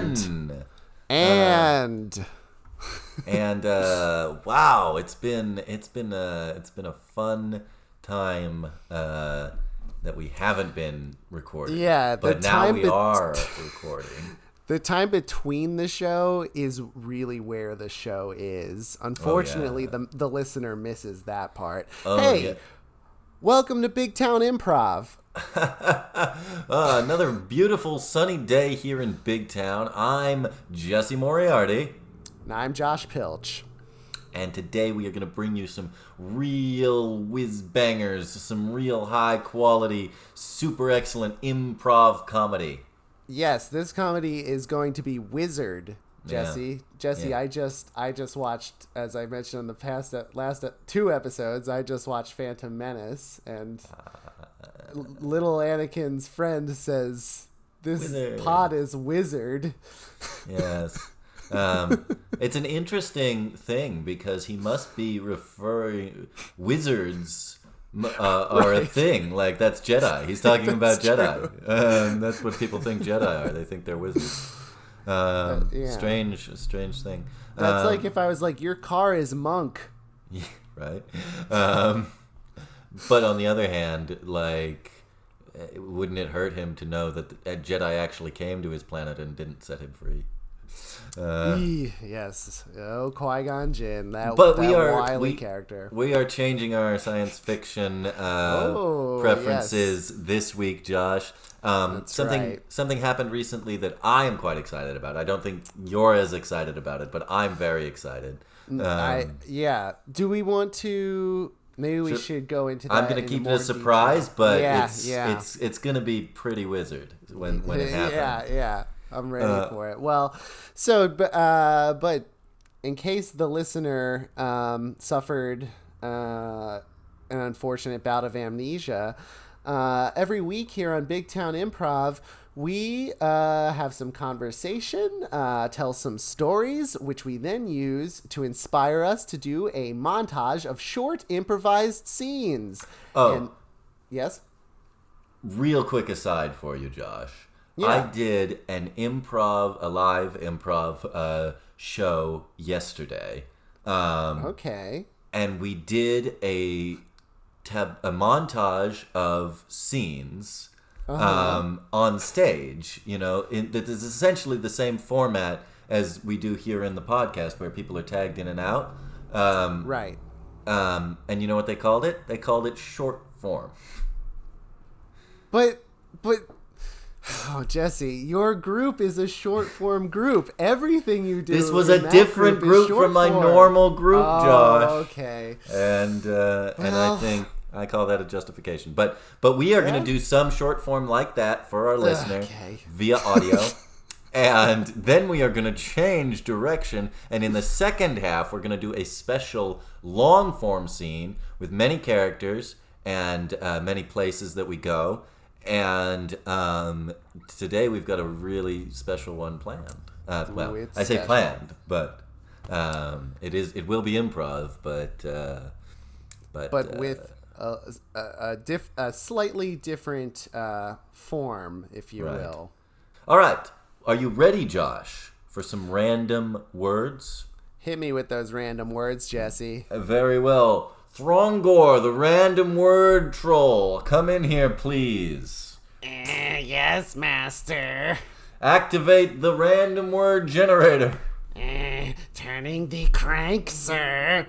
again. And wow, it's been a fun time that we haven't been recording. Yeah, but now we are recording. The time between the show is really where the show is. Unfortunately, the listener misses that part. Welcome to Big Town Improv. Another beautiful sunny day here in Big Town. I'm Jesse Moriarty. And I'm Josh Pilch. And today we are going to bring you some real whiz bangers, some real high quality, super excellent improv comedy. Yes, this comedy is going to be Wizard, Jesse. Yeah. I just watched, as I mentioned in the last two episodes, I just watched Phantom Menace, and little Anakin's friend says, this Wizard. pod is Wizard. Yes. It's an interesting thing because he must be referring wizards are a thing, like that's Jedi. He's talking about Jedi. That's what people think Jedi are. They think they're wizards. Strange thing. That's like if I was like, your car is Monk. Yeah, right. But on the other hand, like, wouldn't it hurt him to know that a Jedi actually came to his planet and didn't set him free? Yes. Qui-Gon Jinn, that wily character. We are changing our science fiction preferences this week, Josh. Something happened recently that I am quite excited about. I don't think you're as excited about it, but I'm very excited. Do we want to? Maybe we should go into that. I'm going to keep it a surprise, but yeah. it's going to be pretty wizard when it happens. Yeah. I'm ready for it. Well, but in case the listener suffered an unfortunate bout of amnesia, every week here on Big Town Improv, we have some conversation, tell some stories, which we then use to inspire us to do a montage of short improvised scenes. Yes? Real quick aside for you, Josh. Yeah. I did a live improv show yesterday. Okay. And we did a montage of scenes on stage. You know, that is essentially the same format as we do here in the podcast, where people are tagged in and out. Right. And you know what they called it? They called it short form. But. Oh, Jesse, your group is a short-form group. Everything you do. This was a different group from my normal group, Josh. Okay. And I think I call that a justification. But we are going to do some short form like that for our listener via audio. And then we are going to change direction. And in the second half, we're going to do a special long form scene with many characters and many places that we go. And today we've got a really special one planned. I say planned, but it will be improv, but with a slightly different form, if you will. All right, are you ready, Josh, for some random words? Hit me with those random words, Jesse. Very well. Throngor, the random word troll. Come in here, please. Yes, master. Activate the random word generator. Turning the crank, sir.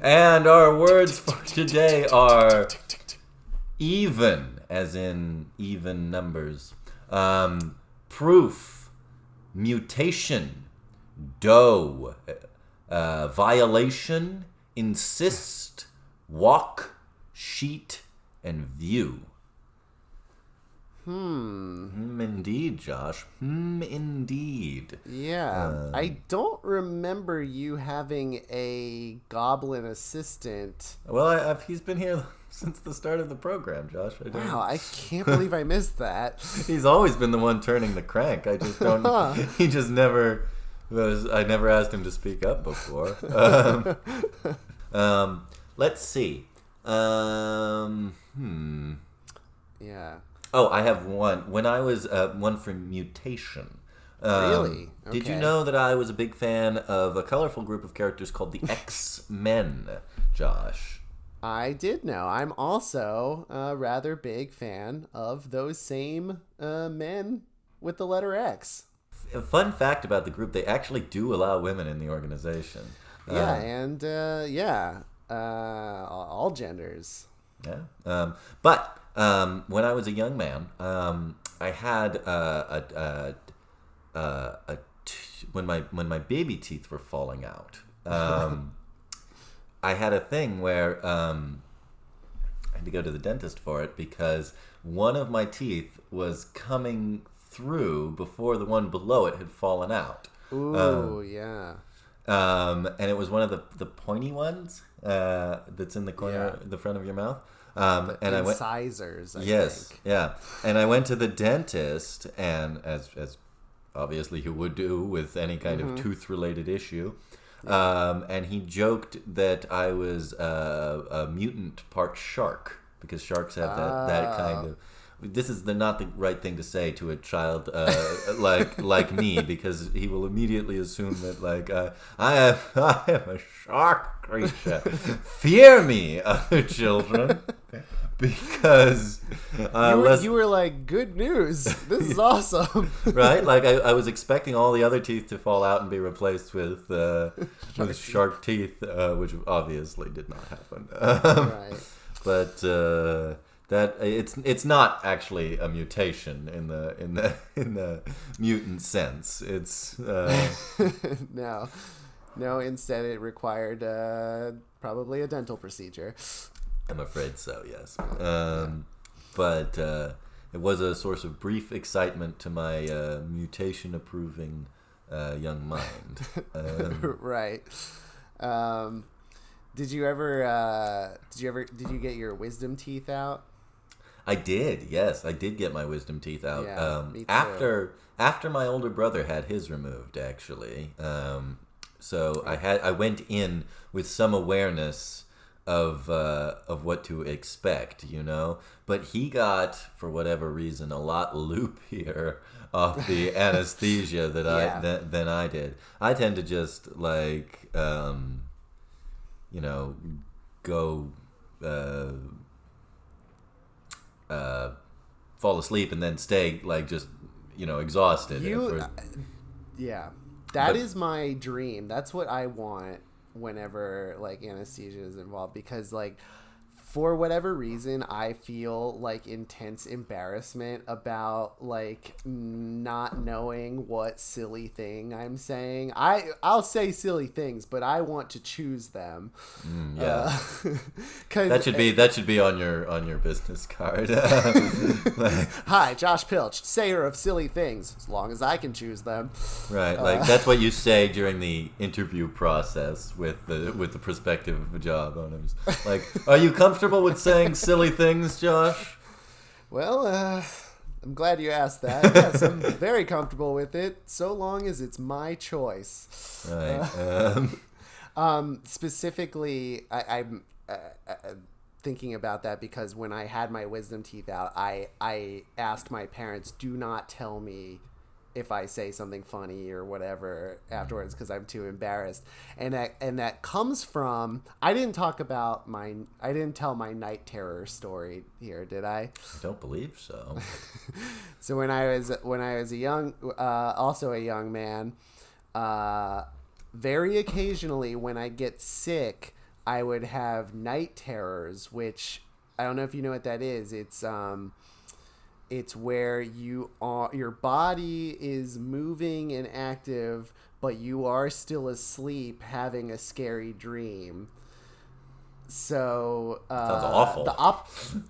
And our words for today are even, as in even numbers. Proof, mutation, dough, violation, insist, walk, sheet, and view. Indeed, Josh. Indeed. Yeah. I don't remember you having a goblin assistant. Well, he's been here since the start of the program, Josh. Wow, I can't believe I missed that. He's always been the one turning the crank. I just don't... He just never... I never asked him to speak up before. Let's see. Yeah. Oh, I have one. When I was one for mutation, Really? Okay. Did you know that I was a big fan of a colorful group of characters called the X-Men, Josh? I did know. I'm also a rather big fan of those same men with the letter X. A fun fact about the group, they actually do allow women in the organization. Yeah, and all genders. Yeah. But when I was a young man, I had when my baby teeth were falling out. I had a thing where I had to go to the dentist for it because one of my teeth was coming through before the one below it had fallen out. Ooh, yeah. And it was one of the pointy ones that's in the corner, the front of your mouth. And incisors, I think. Yeah. And I went to the dentist, and as obviously you would do with any kind of tooth-related issue, and he joked that I was a mutant part shark, because sharks have that kind of... This is not the right thing to say to a child like me, because he will immediately assume that I am a shark creature. Fear me, other children, because you were like, good news. This is awesome, right? Like I was expecting all the other teeth to fall out and be replaced with shark teeth, which obviously did not happen. Right, but. That it's not actually a mutation in the mutant sense. It's no. Instead, it required probably a dental procedure. I'm afraid so. Yes, but it was a source of brief excitement to my mutation-approving young mind. Right. Did you get your wisdom teeth out? I did, yes. I did get my wisdom teeth out. Yeah, me too. After my older brother had his removed, actually. So I went in with some awareness of what to expect, you know. But he got, for whatever reason, a lot loopier off the anesthesia than I did. I tend to just go. Fall asleep and then stay exhausted. That is my dream. That's what I want whenever anesthesia is involved, because for whatever reason, I feel intense embarrassment about not knowing what silly thing I'm saying. I'll say silly things, but I want to choose them. Yeah, that should be on your business card. Hi, Josh Pilch, sayer of silly things. As long as I can choose them. Right, that's what you say during the interview process with the prospective job owners. Are you comfortable with saying silly things, Josh? Well, I'm glad you asked that. Yes, I'm very comfortable with it, so long as it's my choice. Right. Specifically, I'm thinking about that because when I had my wisdom teeth out, I asked my parents, do not tell me if I say something funny or whatever afterwards, because I'm too embarrassed. And that comes from, I didn't tell my night terror story here, did I? I don't believe so. So when I was a young man, very occasionally when I get sick, I would have night terrors, which I don't know if you know what that is. It's where your body is moving and active, but you are still asleep having a scary dream. So sounds awful.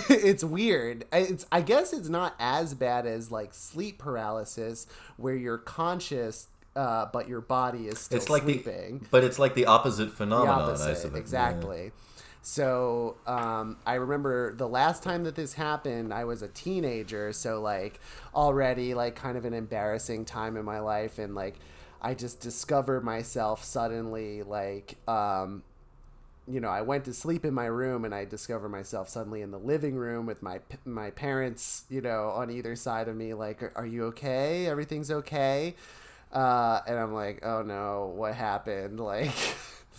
It's weird. I guess it's not as bad as sleep paralysis, where you're conscious, but your body is still sleeping. But it's like the opposite phenomenon, I suppose. Exactly. Yeah. So I remember the last time that this happened, I was a teenager, so already kind of an embarrassing time in my life, and I just discovered myself suddenly I went to sleep in my room and I discover myself suddenly in the living room with my parents, on either side of me, like, are you okay? Everything's okay? And I'm like, oh no, what happened? Like,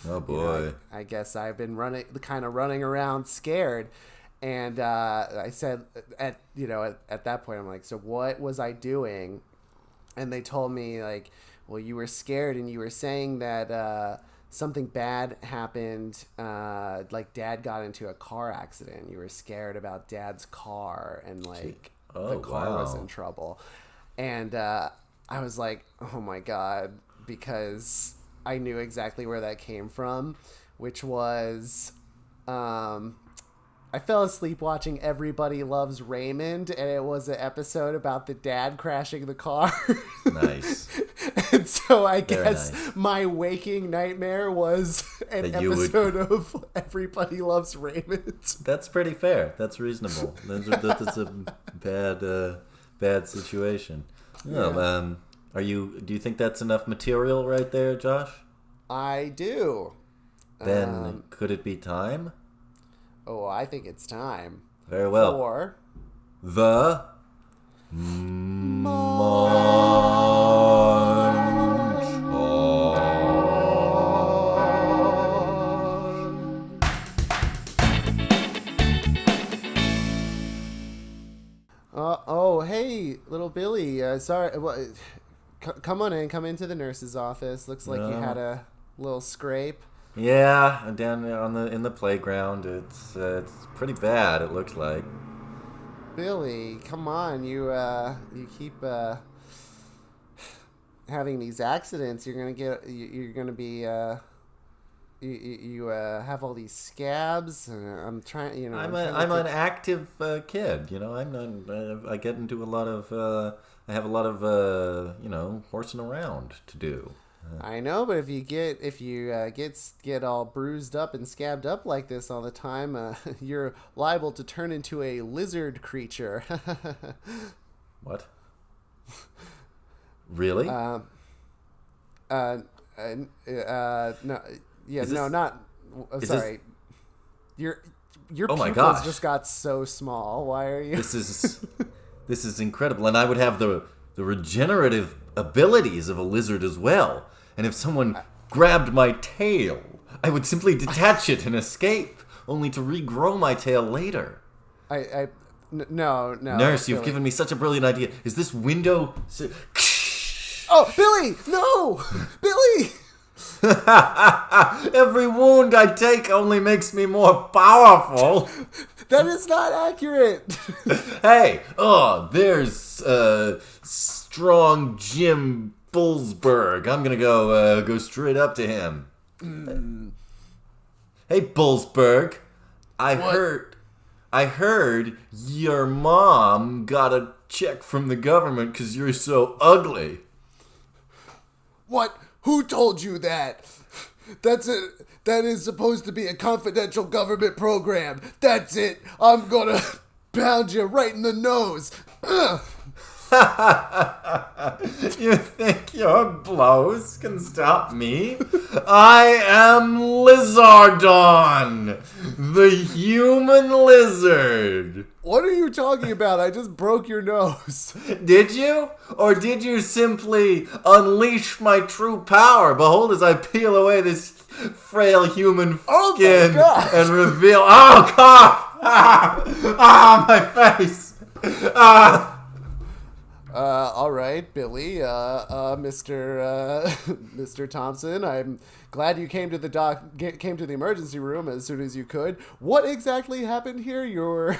oh boy. I guess I've been running around scared. And I said at that point, I'm like, so what was I doing? And they told me, like, well, you were scared and you were saying that something bad happened, like Dad got into a car accident. You were scared about Dad's car and like the car was in trouble. And I was like, oh my God, because I knew exactly where that came from, which was I fell asleep watching Everybody Loves Raymond, and it was an episode about the dad crashing the car. Nice. And so I guess my waking nightmare was an episode of Everybody Loves Raymond. That's pretty fair. That's reasonable. That's a bad situation. Yeah. Do you think that's enough material right there, Josh? I do. Then could it be time? Oh, I think it's time. Very well. For the hey, little Billy. Sorry. Come on in. Come into the nurse's office. Looks like you had a little scrape. Yeah, down in the playground. It's pretty bad. It looks like. Billy, come on! You keep having these accidents. You're gonna be you have all these scabs. I'm trying. I'm an active kid. I'm not. I get into a lot of. I have a lot of horsing around to do. I know, but if you get all bruised up and scabbed up like this all the time, you're liable to turn into a lizard creature. What? Really? No. Yeah. No. Not. Sorry. Your pupils just got so small. Why are you? This is incredible, and I would have the regenerative abilities of a lizard as well. And if someone grabbed my tail, I would simply detach it and escape, only to regrow my tail later. No. Nurse, you've given me such a brilliant idea. Is this window... Oh, Billy! No! Billy! Every wound I take only makes me more powerful. That is not accurate. Hey, there's strong Jim Bullsberg. I'm gonna go straight up to him. Hey, Bullsberg, I heard your mom got a check from the government because you're so ugly. What? Who told you that? That's it. That is supposed to be a confidential government program. That's it. I'm gonna pound you right in the nose. You think your blows can stop me? I am Lizardon, the human lizard. What are you talking about? I just broke your nose. Did you? Or did you simply unleash my true power? Behold, as I peel away this frail human skin and reveal... Oh, God! My face! All right, Billy, Mr. Thompson, I'm glad you came to the emergency room as soon as you could. What exactly happened here?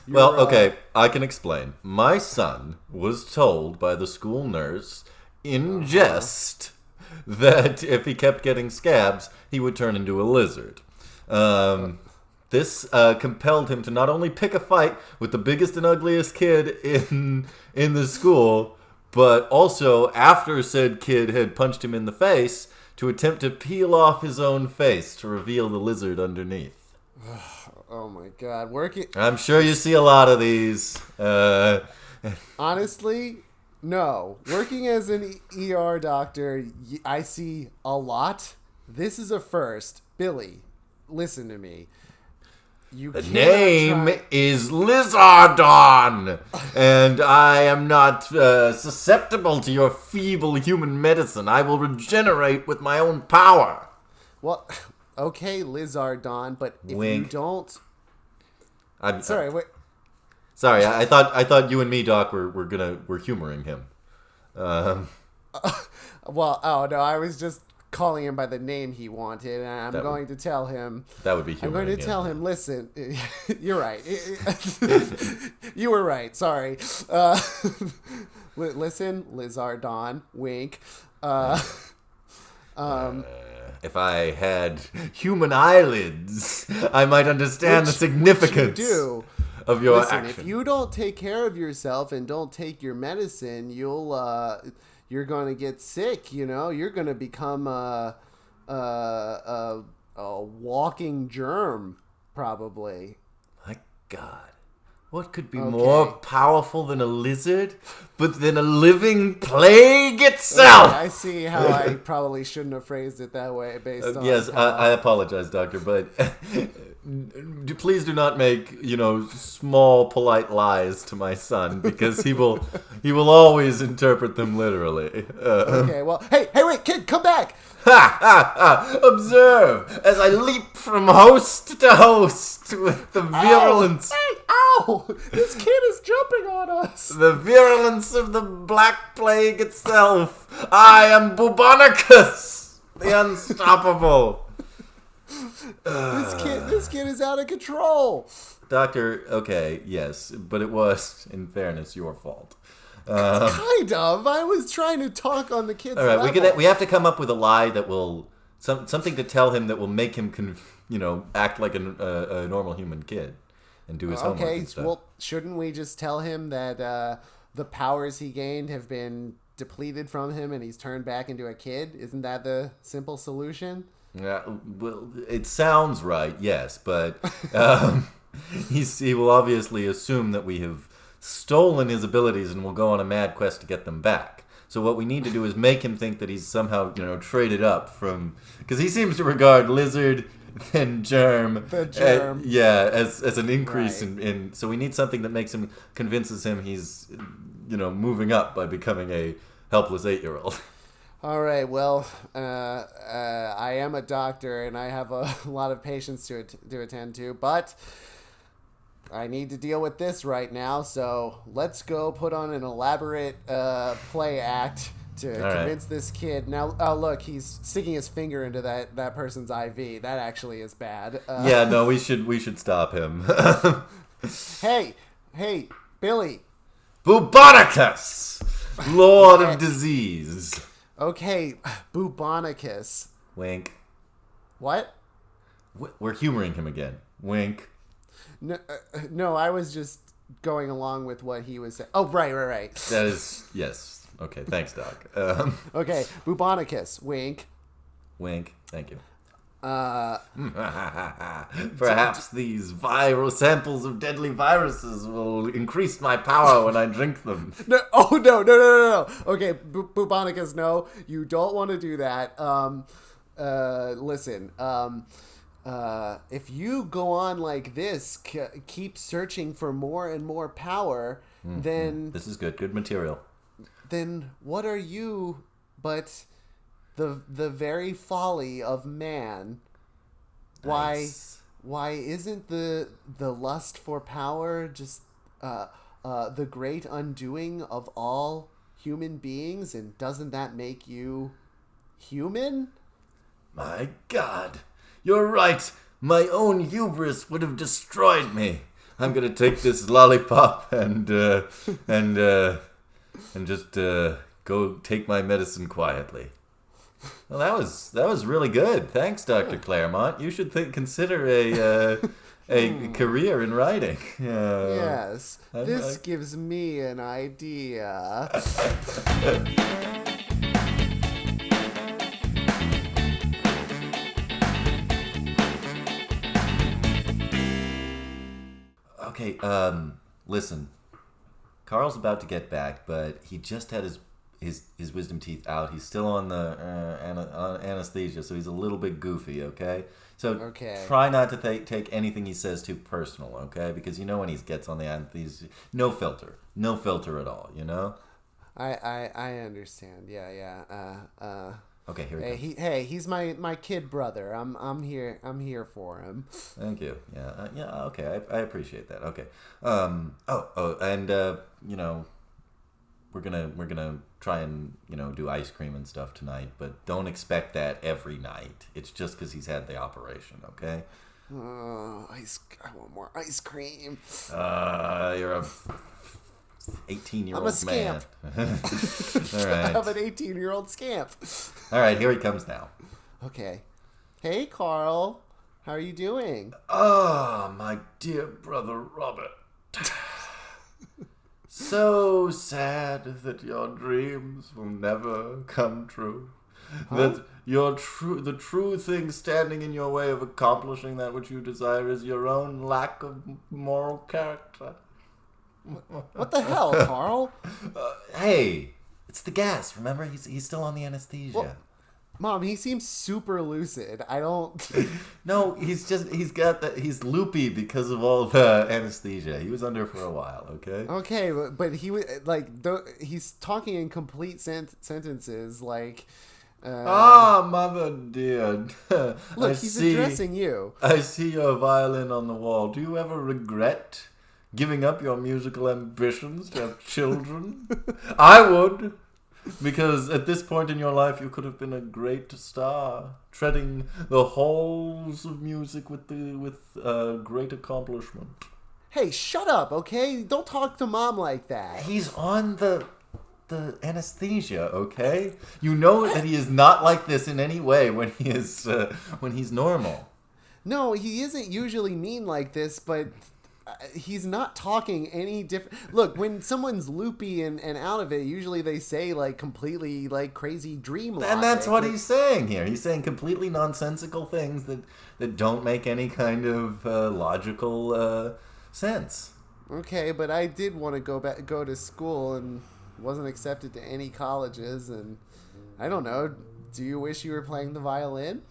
Well, okay, I can explain. My son was told by the school nurse in jest that if he kept getting scabs, he would turn into a lizard. This compelled him to not only pick a fight with the biggest and ugliest kid in the school, but also, after said kid had punched him in the face, to attempt to peel off his own face to reveal the lizard underneath. Oh my God! I'm sure you see a lot of these. Honestly, no. Working as an ER doctor, I see a lot. This is a first. Billy, listen to me. The name is Lizardon, and I am not susceptible to your feeble human medicine. I will regenerate with my own power. Well, okay, Lizardon, but if Wink. you don't... Sorry, wait. Sorry, I thought you and me, Doc, we're humoring him. Well, oh no, I was just calling him by the name he wanted, and I'm going to tell him. That would be humoring. I'm going to tell him. Listen, you're right. You were right. Sorry. Listen, Lizardon. Wink. If I had human eyelids, I might understand the significance of your action. If you don't take care of yourself and don't take your medicine, you're going to get sick. You're going to become a walking germ, probably. My God. What could be more powerful than a lizard, but than a living plague itself? Okay, I see how I probably shouldn't have phrased it that way based on... Yes, I apologize, Doctor, but please do not make, small, polite lies to my son, because he will always interpret them literally. Okay, well, hey, wait, kid, come back! Ha, ha, ha! Observe as I leap from host to host with the virulence... Ow! This kid is jumping on us! The virulence of the Black Plague itself! I am Bubonicus, the Unstoppable! This kid is out of control! Doctor, okay, yes, but it was, in fairness, your fault. Kind of. I was trying to talk on the kid's all right, level. we have to come up with a lie that will... something to tell him that will make him, act like a normal human kid. And do his homework and stuff. Well, shouldn't we just tell him that the powers he gained have been depleted from him and he's turned back into a kid? Isn't that the simple solution? Yeah, well, it sounds right, yes, but he will obviously assume that we have stolen his abilities and will go on a mad quest to get them back. So what we need to do is make him think that he's somehow, traded up from... Because he seems to regard lizard... and germ, as an increase in. So we need something that convinces him he's, moving up by becoming a helpless 8-year-old. All right. Well, I am a doctor and I have a lot of patients to attend to, but I need to deal with this right now. So let's go put on an elaborate play act to convince this kid. Now, oh look, he's sticking his finger into that person's IV. That actually is bad. Yeah, no, we should stop him. Hey, Billy. Bubonicus, Lord of Disease. Okay, Bubonicus. Wink. What? We're humoring him again. Wink. No, I was just going along with what he was saying. Oh, right. That is, yes. Okay, thanks, Doc. Okay, Bubonicus. Wink. Wink. Thank you. Perhaps these viral samples of deadly viruses will increase my power when I drink them. No. Okay, Bubonicus, no. You don't want to do that. Listen. If you go on like this, keep searching for more and more power, then... This is good. Good material. Then what are you but the very folly of man? Nice. Why isn't the lust for power just the great undoing of all human beings, and doesn't that make you human? My God, you're right. My own hubris would have destroyed me. I'm gonna take this lollipop and just go take my medicine quietly. Well, that was really good. Thanks, Dr. Claremont. You should consider a career in writing. Yes, this gives me an idea. Okay, listen. Carl's about to get back, but he just had his wisdom teeth out. He's still on the anesthesia, so he's a little bit goofy. Okay, so try not to take anything he says too personal. Okay, because you know when he gets on the anesthesia, no filter at all. You know. I understand. Yeah. Okay, here we go. He's my kid brother. I'm here for him. Thank you. Yeah. Okay, I appreciate that. Okay. And you know, we're gonna try and do ice cream and stuff tonight, but don't expect that every night. It's just because he's had the operation. Okay. Oh, I want more ice cream. You're a 18-year-old I'm a scamp. Man. All right. I'm an 18-year-old scamp. All right, here he comes now. Okay. Hey, Carl. How are you doing? My dear brother Robert. So sad that your dreams will never come true. Huh? That the true thing standing in your way of accomplishing that which you desire is your own lack of moral character. What the hell, Carl? Hey, it's the gas. Remember, he's still on the anesthesia. Well, Mom, he seems super lucid. I don't. No, he's loopy because of all the anesthesia. He was under for a while. Okay. Okay, but he was he's talking in complete sentences like. Mother dear. Look, he's addressing you. I see your violin on the wall. Do you ever regret giving up your musical ambitions to have children? I would, because at this point in your life you could have been a great star, treading the halls of music with great accomplishment. Hey, shut up, okay? Don't talk to Mom like that. He's on the anesthesia, okay? You know that he is not like this in any way when he's normal. No, he isn't usually mean like this, but he's not talking any different. Look, when someone's loopy and out of it, usually they say like completely like crazy dream logic. And that's what he's saying here. He's saying completely nonsensical things that don't make any kind of logical sense. Okay, but I did want to go to school and wasn't accepted to any colleges, and I don't know. Do you wish you were playing the violin?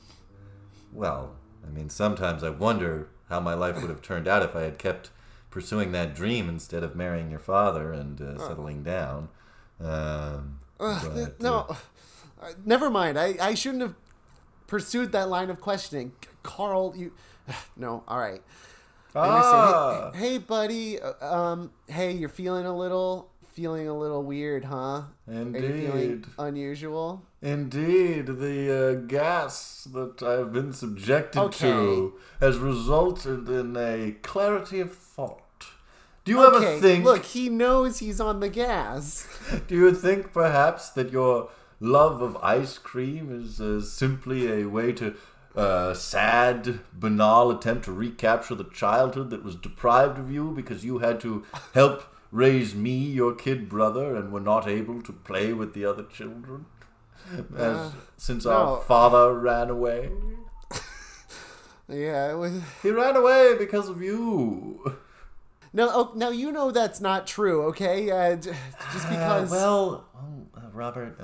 Well, I mean, sometimes I wonder how my life would have turned out if I had kept pursuing that dream instead of marrying your father and settling down. No, never mind. I shouldn't have pursued that line of questioning. Carl, you... No, all right. Say, hey, buddy. Hey, you're feeling a little weird, huh? Indeed. Are you feeling unusual? Indeed, the gas that I've been subjected to has resulted in a clarity of thought. Do you ever think... Look, he knows he's on the gas. Do you think perhaps that your love of ice cream is simply a way to sad, banal attempt to recapture the childhood that was deprived of you because you had to help raise me, your kid brother, and were not able to play with the other children? Since our father ran away. Yeah, it was... He ran away because of you. No, you know that's not true, okay? Just because... Robert,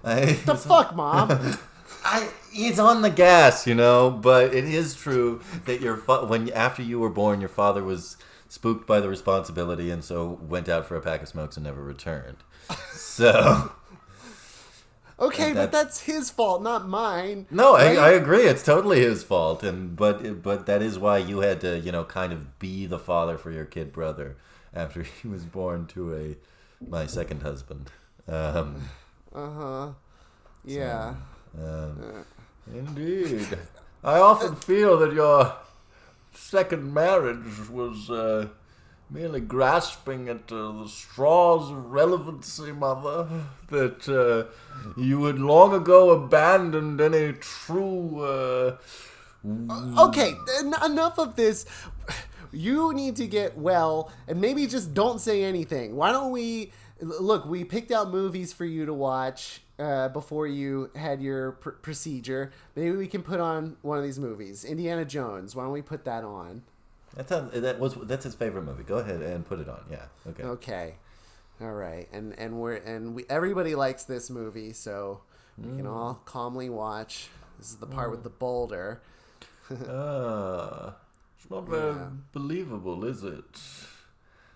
The fuck, Mom? He's on the gas, but it is true that after you were born, your father was spooked by the responsibility and so went out for a pack of smokes and never returned. So... Okay, but that's his fault, not mine. No, right? I agree. It's totally his fault, but that is why you had to, kind of be the father for your kid brother after he was born to my second husband. Yeah. Indeed. I often feel that your second marriage was merely grasping at the straws of relevancy, Mother, that you had long ago abandoned any true... Okay, enough of this. You need to get well, and maybe just don't say anything. Why don't we... Look, we picked out movies for you to watch before you had your procedure. Maybe we can put on one of these movies. Indiana Jones. Why don't we put that on? That's his favorite movie. Go ahead and put it on. Yeah. Okay. Okay. All right, and everybody likes this movie, so we can all calmly watch. This is the part with the boulder. It's not very believable, is it?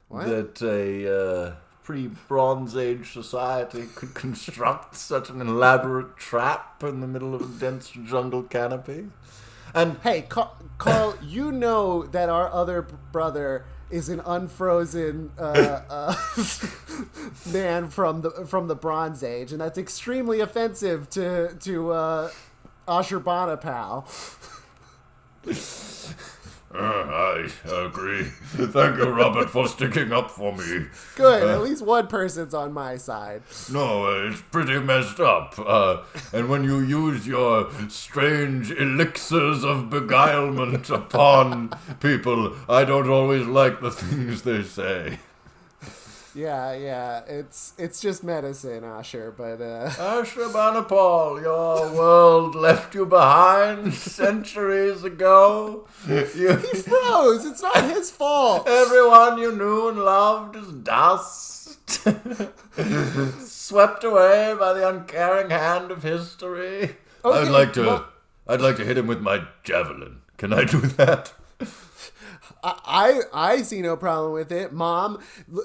What? That a pre-Bronze Age society could construct such an elaborate trap in the middle of a dense jungle canopy. And hey, Carl, you know that our other brother is an unfrozen man from the Bronze Age, and that's extremely offensive to Ashurbanipal. I agree. Thank you, Robert, for sticking up for me. Good. At least one person's on my side. No, it's pretty messed up. And when you use your strange elixirs of beguilement upon people, I don't always like the things they say. Yeah. It's just medicine, Asher, but Ashurbanipal, your world left you behind centuries ago. He froze. It's not his fault. Everyone you knew and loved is dust. Swept away by the uncaring hand of history. Okay, I'd like to hit him with my javelin. Can I do that? I see no problem with it, Mom.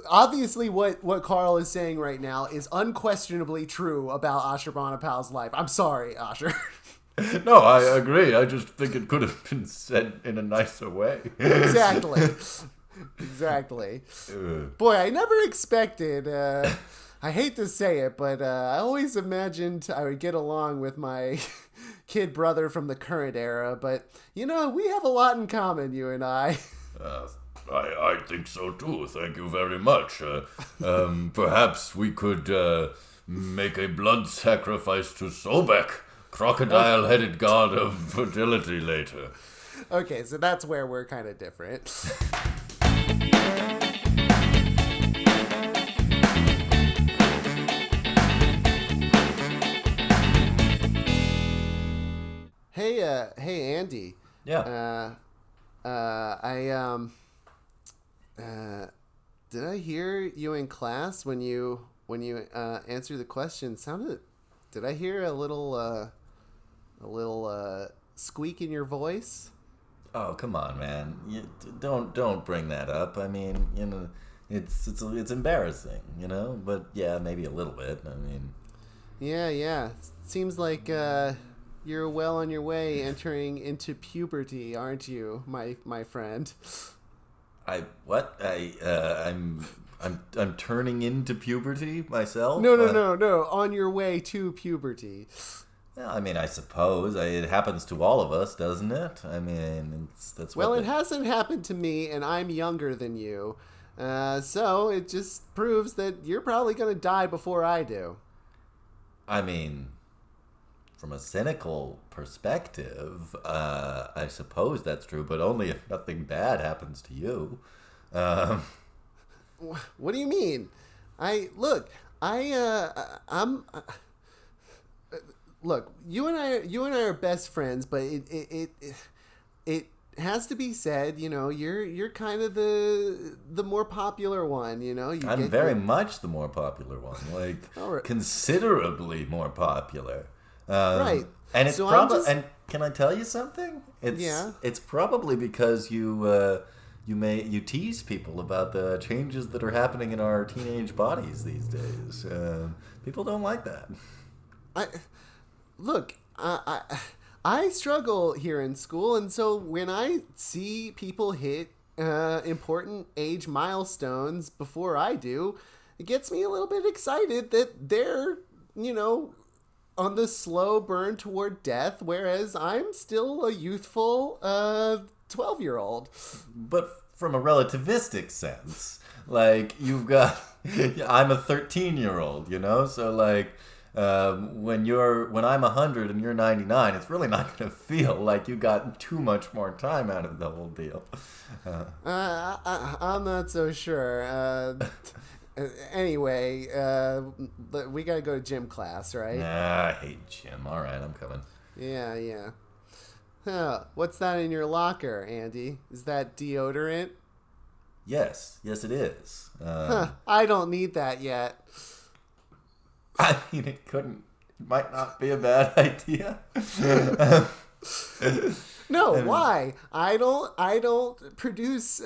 Obviously, what Carl is saying right now is unquestionably true about Ashurbanipal's life. I'm sorry, Asher. No, I agree. I just think it could have been said in a nicer way. Exactly. Boy, I never expected. I hate to say it, but I always imagined I would get along with my kid brother from the current era. But we have a lot in common, you and I. I think so too. Thank you very much. Perhaps we could make a blood sacrifice to Sobek, crocodile-headed god of fertility, later. Okay, so that's where we're kind of different. Hey, Andy. Yeah. Did I hear you in class when you answered the question? Did I hear a little squeak in your voice? Oh, come on, man! Don't bring that up. I mean, it's embarrassing, But yeah, maybe a little bit. I mean, yeah. Seems like you're well on your way entering into puberty, aren't you, my friend? I'm turning into puberty myself. No. On your way to puberty. Well, I mean, I suppose it happens to all of us, doesn't it? I mean, that's well. It hasn't happened to me, and I'm younger than you, so it just proves that you're probably going to die before I do. I mean, from a cynical perspective, I suppose that's true, but only if nothing bad happens to you. What do you mean? Look, you and I are best friends, but it has to be said, you're kind of the more popular one, I'm very much the more popular one, considerably more popular. Right. And it's probably, and can I tell you something? It's probably because you tease people about the changes that are happening in our teenage bodies these days. People don't like that. I struggle here in school, and so when I see people hit important age milestones before I do, it gets me a little bit excited that they're, on the slow burn toward death, whereas I'm still a youthful 12-year-old. But from a relativistic sense, you've got, I'm a 13-year-old, so when I'm 100 and you're 99, it's really not going to feel like you got too much more time out of the whole deal. I'm not so sure. Anyway, we gotta go to gym class, right? Nah, I hate gym. All right, I'm coming. Yeah. Huh, what's that in your locker, Andy? Is that deodorant? Yes, it is. I don't need that yet. I mean, it might not be a bad idea. No, why? I don't produce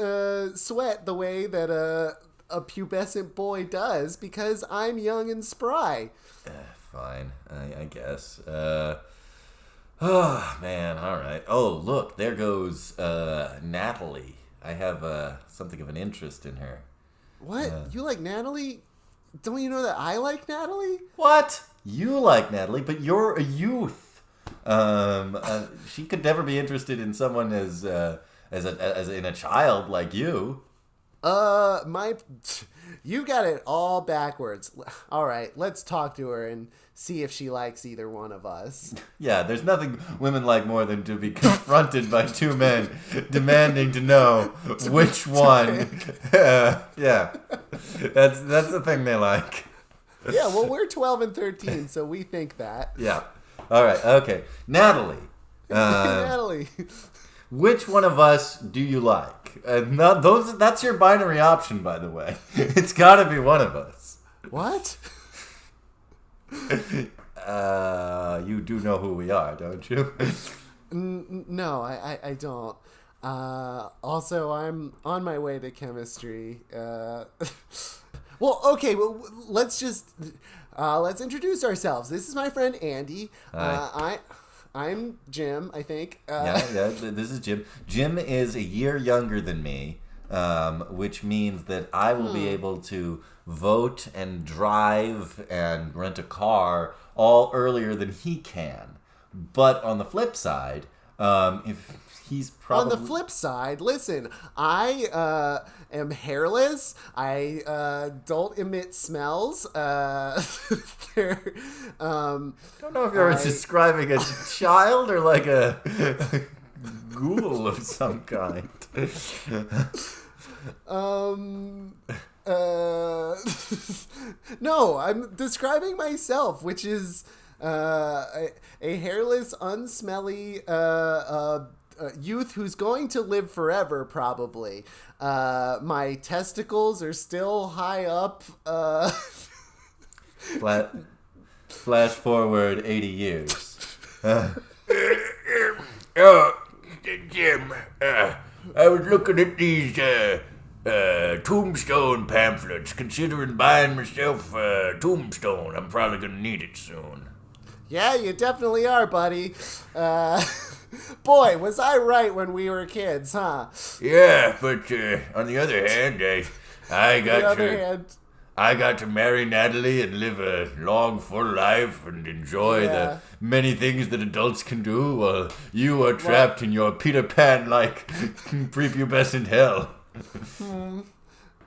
sweat the way that a pubescent boy does because I'm young and spry. Fine, I guess. Oh, man, all right. Oh, look, there goes Natalie. I have something of an interest in her. What? You like Natalie? Don't you know that I like Natalie? What? You like Natalie, but you're a youth. She could never be interested in someone as in a child like you. You got it all backwards. All right, let's talk to her and see if she likes either one of us. Yeah, there's nothing women like more than to be confronted by two men demanding to know which one. Yeah, that's the thing they like. Yeah, well, we're 12 and 13, so we think that. Yeah. All right. Okay, Natalie. Natalie. Which one of us do you like? That's your binary option, by the way. It's got to be one of us. What? You do know who we are, don't you? No, I don't. Also, I'm on my way to chemistry. Well, okay. Well, let's introduce ourselves. This is my friend Andy. Hi. I'm Jim, I think. Yeah, this is Jim. Jim is a year younger than me, which means that I will be able to vote and drive and rent a car all earlier than he can. But on the flip side, if he's probably... On the flip side, listen, I am hairless. I don't emit smells. Don't know if you're describing a child or like a ghoul of some kind. No, I'm describing myself, which is a hairless, unsmelly youth who's going to live forever, probably. My testicles are still high up. Flash forward 80 years. Jim, I was looking at these tombstone pamphlets, considering buying myself a tombstone. I'm probably going to need it soon. Yeah, you definitely are, buddy. Boy, was I right when we were kids, huh? Yeah, but on the other hand, I got to marry Natalie and live a long, full life and enjoy the many things that adults can do while you are trapped in your Peter Pan-like prepubescent hell.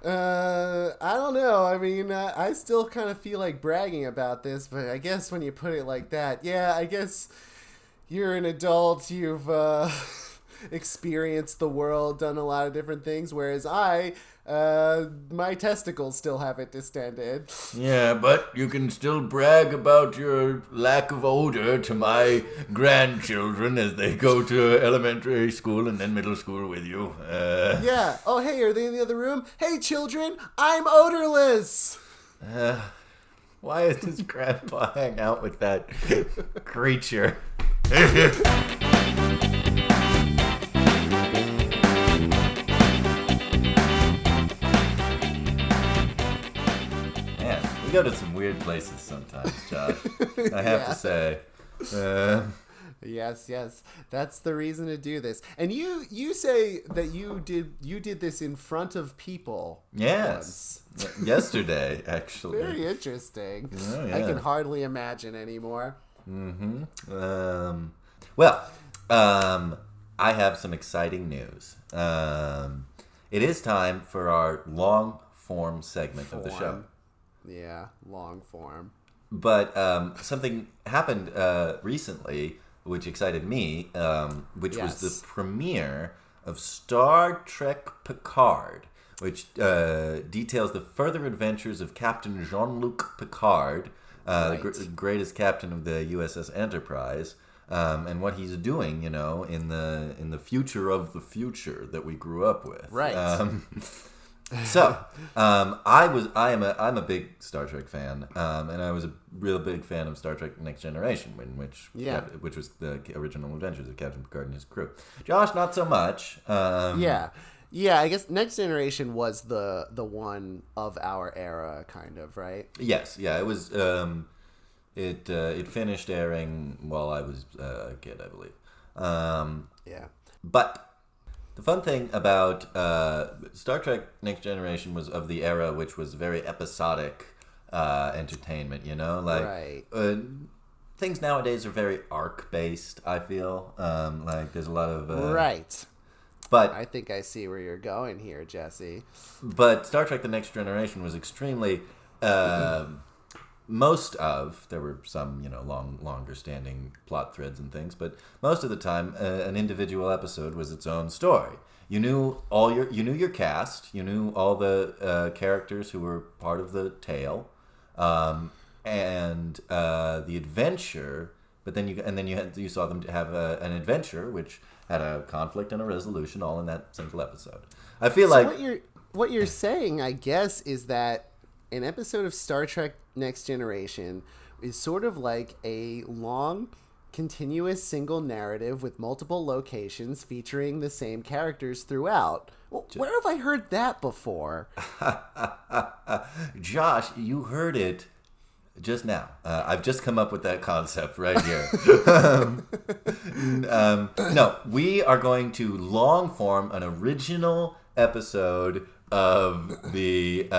I don't know. I mean, I still kind of feel like bragging about this, but I guess when you put it like that, I guess you're an adult. You've experienced the world, done a lot of different things, whereas my testicles still haven't distended. Yeah, but you can still brag about your lack of odor to my grandchildren as they go to elementary school and then middle school with you. Yeah. Oh, hey, are they in the other room? Hey, children, I'm odorless. Why does Grandpa hang out with that creature? We go to some weird places sometimes, Josh. I have to say. Yes. That's the reason to do this. And you say that you did this in front of people. Yes. Yesterday, actually. Very interesting. Oh, yeah. I can hardly imagine anymore. I have some exciting news. It is time for our long form segment of the show. Yeah, long form. But something happened recently which excited me, which was the premiere of Star Trek Picard, which details the further adventures of Captain Jean-Luc Picard, the greatest captain of the USS Enterprise, and what he's doing, in the future of the future that we grew up with. Right. I'm a big Star Trek fan, and I was a real big fan of Star Trek: Next Generation, which was the original adventures of Captain Picard and his crew. Josh, not so much. Yeah, I guess Next Generation was the one of our era, kind of, right? Yes, yeah, it was. It finished airing while I was a kid, I believe. Yeah, but. The fun thing about Star Trek Next Generation was of the era which was very episodic entertainment, right. Things nowadays are very arc-based, I feel. Like there's a lot of... right. But I think I see where you're going here, Jesse. But Star Trek The Next Generation was extremely... there were some, longer standing plot threads and things, but most of the time, an individual episode was its own story. You knew your cast, you knew all the characters who were part of the tale, and the adventure. But then you saw them have an adventure which had a conflict and a resolution all in that single episode. I feel what you're saying, I guess, is that an episode of Star Trek Next Generation is sort of like a long, continuous single narrative with multiple locations featuring the same characters throughout. Well, where have I heard that before? Josh, you heard it just now. I've just come up with that concept right here. No, we are going to long form an original episode of the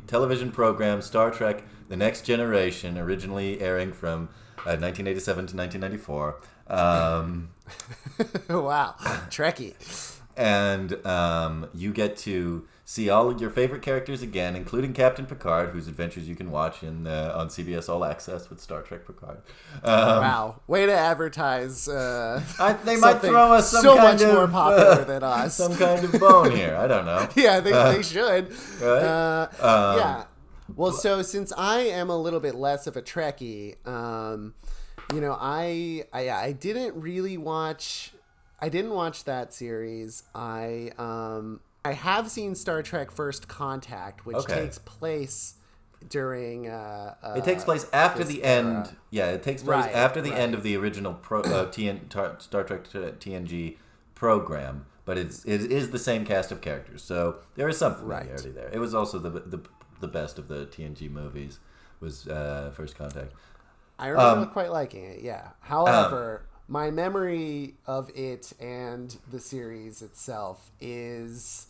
television program Star Trek The Next Generation, originally airing from 1987 to 1994. Wow, Trekkie. And you get to see all of your favorite characters again, including Captain Picard, whose adventures you can watch on CBS All Access with Star Trek Picard. Wow, way to advertise. They might throw us some much more popular than us. Some kind of bone here. I don't know. Yeah, they should. Right? Yeah. Well, so since I am a little bit less of a Trekkie, I didn't really watch. I didn't watch that series. I have seen Star Trek First Contact, which takes place during. It takes place after the end. Yeah, it takes place after the end of the original Star Trek TNG program, but it is the same cast of characters, so there is some familiarity there. It was also the best of the TNG movies. Was First Contact. I remember quite liking it. Yeah. However. My memory of it and the series itself is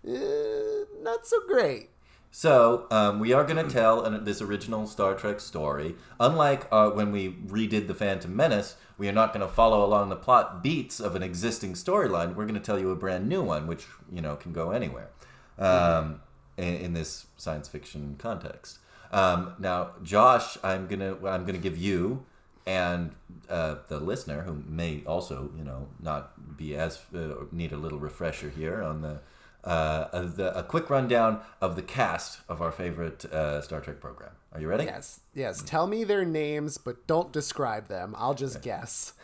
not so great. So we are going to tell this original Star Trek story. Unlike when we redid The Phantom Menace, we are not going to follow along the plot beats of an existing storyline. We're going to tell you a brand new one, which can go anywhere in this science fiction context. Now, Josh, I'm gonna give you and the listener, who may also not be as need a little refresher here on a quick rundown of the cast of our favorite Star Trek program. Are you ready? Yes. Tell me their names, but don't describe them. I'll just guess.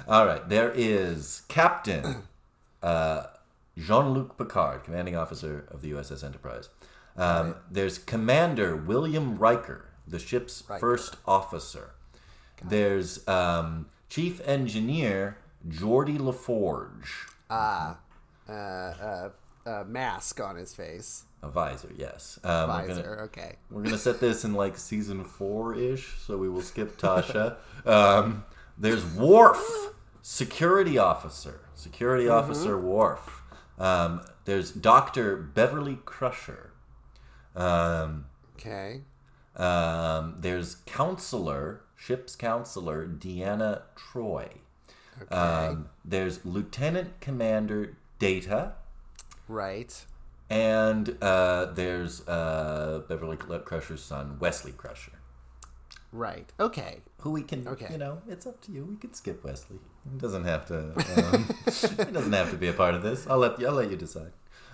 All right. There is Captain Jean-Luc Picard, commanding officer of the USS Enterprise. There's Commander William Riker, the ship's first officer. There's Chief Engineer Geordie LaForge. Mask on his face. A visor, yes. Visor, okay. We're going to set this in like season 4-ish, so we will skip Tasha. There's Worf, security officer. Security officer Worf. There's Dr. Beverly Crusher. Okay. There's ship's counselor, Deanna Troy. Okay. There's Lieutenant Commander Data. Right. And there's Beverly Crusher's son, Wesley Crusher. Right. Okay. Who we can, it's up to you. We could skip Wesley. He doesn't have to. He doesn't have to be a part of this. I'll let you decide.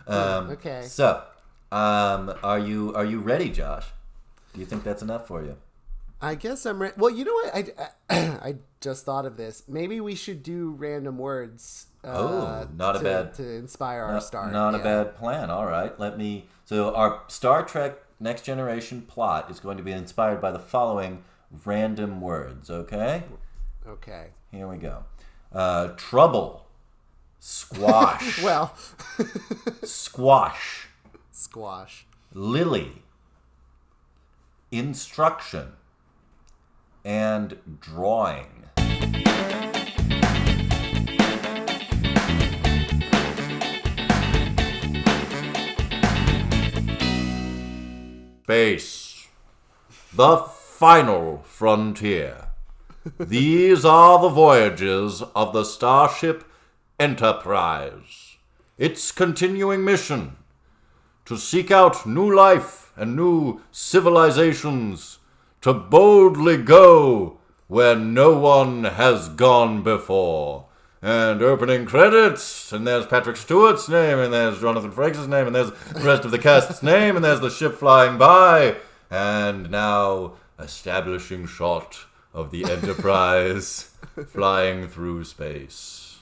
Okay. So, are you ready, Josh? Do you think that's enough for you? I guess I'm well, you know what? I just thought of this. Maybe we should do random words. To inspire our start. Not a bad plan. All right, So our Star Trek Next Generation plot is going to be inspired by the following random words. Okay. Okay. Here we go. Trouble. Squash. Well. Squash. Squash. Lily. Instruction. And drawing. Space. The final frontier. These are the voyages of the Starship Enterprise. Its continuing mission: to seek out new life and new civilizations, to boldly go where no one has gone before. And opening credits, and there's Patrick Stewart's name, and there's Jonathan Frakes' name, and there's the rest of the cast's name, and there's the ship flying by. And now, establishing shot of the Enterprise flying through space.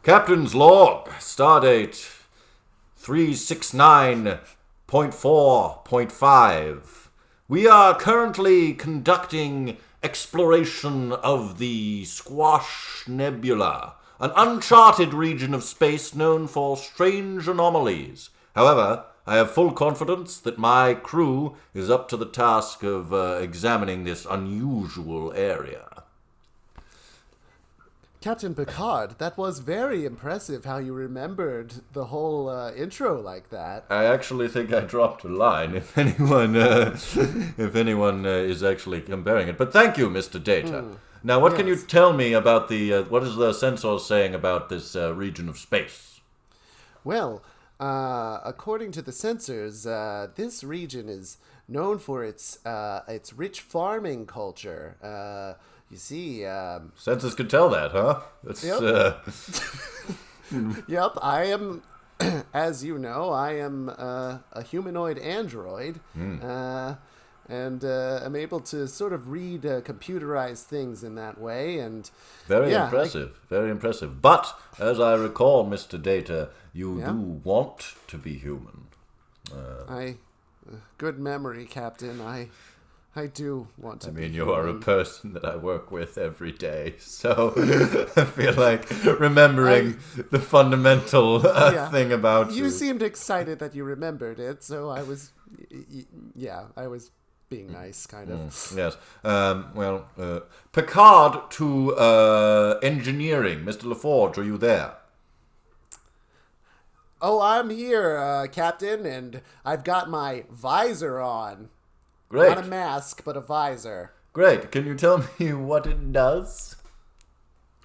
Captain's log, stardate 369.4.5. We are currently conducting exploration of the Squash Nebula, an uncharted region of space known for strange anomalies. However, I have full confidence that my crew is up to the task of examining this unusual area. Captain Picard, that was very impressive how you remembered the whole intro like that. I actually think I dropped a line, if anyone is actually comparing it. But thank you, Mr. Data. Now, what can you tell me about what is the sensor saying about this region of space? Well, according to the sensors, this region is known for its rich farming culture. You see, sensors could tell that, huh? Yep. Yep, I am, as you know, I am a humanoid android, and I'm able to sort of read computerized things in that way. And very impressive. But as I recall, Mr. Data, you do want to be human. Good memory, Captain. I do want to be you human. are a person that I work with every day, so I feel like remembering the fundamental thing about you. You seemed excited that you remembered it, so I was being nice, kind of. Yes. Picard to engineering. Mr. LaForge, are you there? Oh, I'm here, Captain, and I've got my visor on. Great. Not a mask, but a visor. Great. Can you tell me what it does?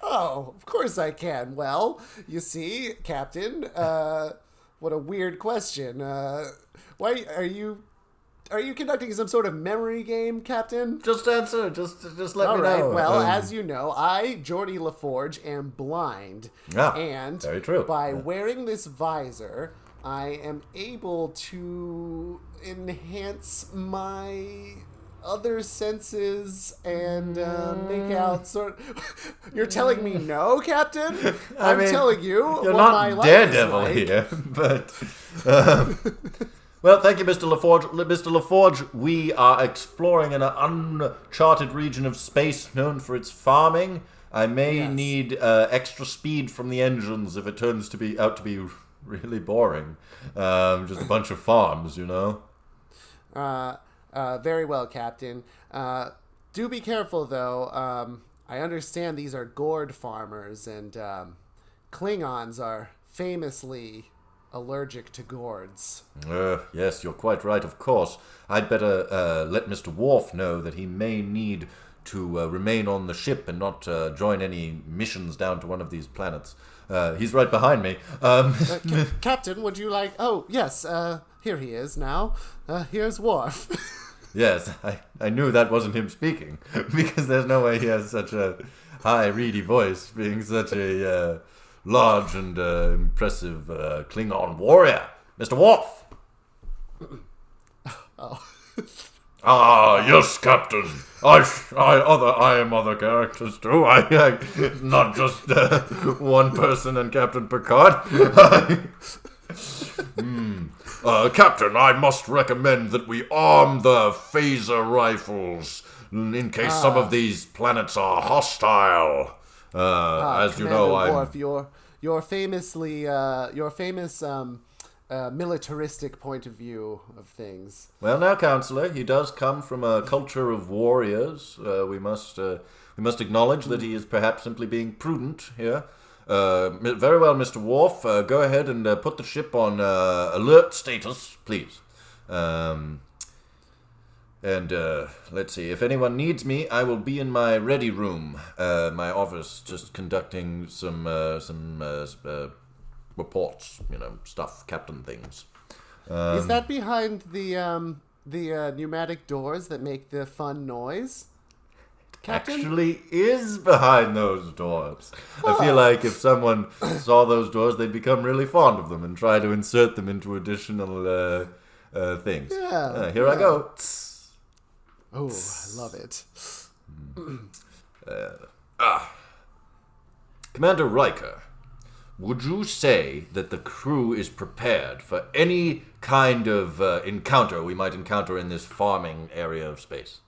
Oh, of course I can. Well, you see, Captain, what a weird question. Why are you conducting some sort of memory game, Captain? Just answer. Just let me know. All right. Well, as you know, I, Geordie LaForge, am blind. And very true. By wearing this visor, I am able to enhance my other senses and make out sort of... You're telling me no, Captain? I'm telling you you're what not my life Daredevil is like. here, but... Well, thank you, Mr. LaForge. Mr. LaForge, we are exploring an uncharted region of space known for its farming. I may need extra speed from the engines if it turns out to be really boring. Just a bunch of farms, you know? Very well, Captain. Do be careful, though. I understand these are gourd farmers, and Klingons are famously allergic to gourds. Yes, you're quite right, of course. I'd better let Mr. Worf know that he may need to remain on the ship and not join any missions down to one of these planets. He's right behind me. Captain, would you like... Oh, yes, here he is now. Here's Worf. Yes, I knew that wasn't him speaking, because there's no way he has such a high, reedy voice, being such a large and impressive Klingon warrior. Mr. Worf! Oh. Ah, yes, Captain. I am other characters too. I not just one person and Captain Picard. Captain, I must recommend that we arm the phaser rifles in case some of these planets are hostile. As Commander you know, Worf, your famous militaristic point of view of things. Well, now, Counselor, he does come from a culture of warriors. We must acknowledge that he is perhaps simply being prudent here. Very well, Mr. Worf. Go ahead and put the ship on alert status, please. Let's see. If anyone needs me, I will be in my ready room, my office, just conducting some reports, stuff, captain things. Is that behind the pneumatic doors that make the fun noise, Captain? Actually is behind those doors. I feel like if someone saw those doors, they'd become really fond of them and try to insert them into additional things. Yeah. Here I go. Oh, I love it. Commander Riker, would you say that the crew is prepared for any kind of encounter we might encounter in this farming area of space?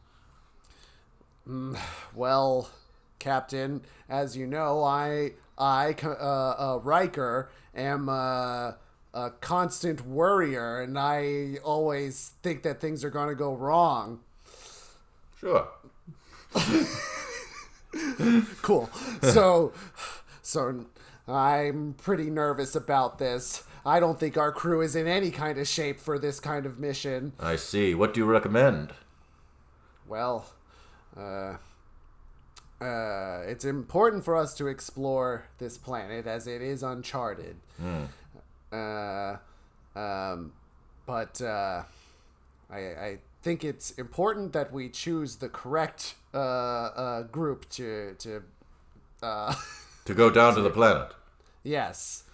Well, Captain, as you know, I Riker, am a constant worrier, and I always think that things are going to go wrong. Sure. Cool. So I'm pretty nervous about this. I don't think our crew is in any kind of shape for this kind of mission. I see. What do you recommend? Well, it's important for us to explore this planet as it is uncharted. But I think it's important that we choose the correct group to go down to the planet. Yes.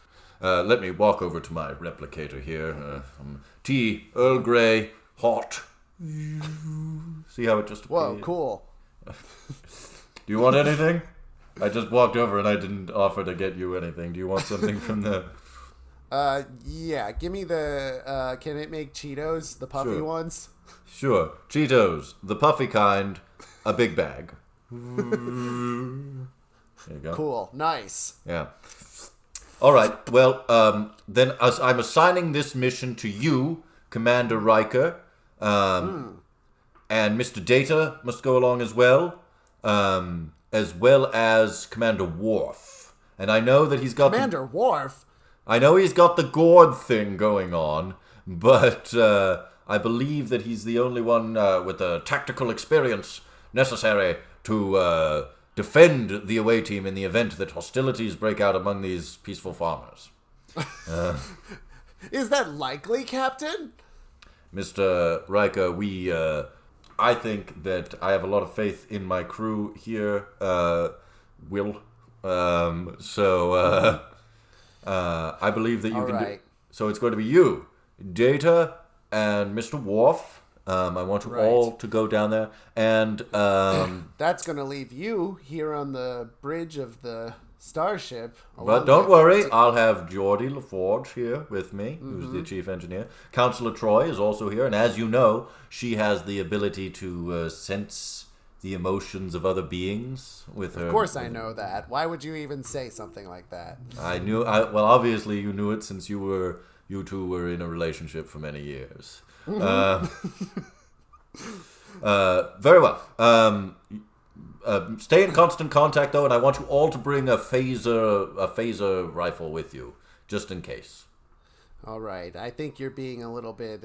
Let me walk over to my replicator here. Tea, Earl Grey, hot. See how it just appeared? Whoa, cool. Do you want anything? I just walked over and I didn't offer to get you anything. Do you want something from the... Yeah, give me the, can it make Cheetos, the puffy ones? Sure. Cheetos, the puffy kind, a big bag. There you go. Cool, nice. Yeah. All right, well, then I'm assigning this mission to you, Commander Riker, and Mr. Data must go along as well as Commander Worf. And I know that he's got... Commander Worf? I know he's got the gourd thing going on, but I believe that he's the only one with the tactical experience necessary to defend the away team in the event that hostilities break out among these peaceful farmers. Is that likely, Captain? Mr. Riker, I think that I have a lot of faith in my crew here, Will. I believe that you can do... So it's going to be you, Data, and Mr. Worf. I want you all to go down there, and... That's going to leave you here on the bridge of the starship. But don't worry, I'll have Geordie LaForge here with me, who's the chief engineer. Counselor Troy is also here, and as you know, she has the ability to sense the emotions of other beings with her... Of course I know that. Why would you even say something like that? Well, obviously you knew it since you two were in a relationship for many years. Very well. Stay in constant contact, though, and I want you all to bring a phaser rifle with you, just in case. All right. I think you're being a little bit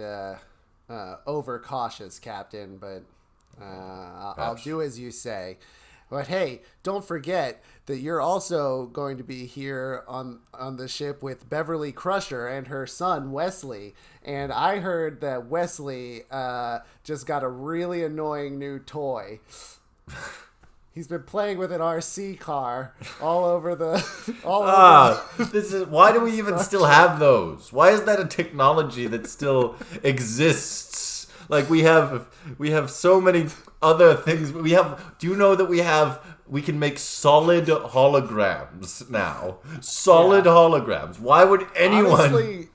overcautious, Captain, but I'll do as you say. But hey, don't forget that you're also going to be here on the ship with Beverly Crusher and her son, Wesley. And I heard that Wesley just got a really annoying new toy. He's been playing with an RC car all over the... Why do we even still have those? Why is that a technology that still exists? Like we have so many other things. Do you know that we can make solid holograms now? Solid holograms. Why would anyone? Honestly,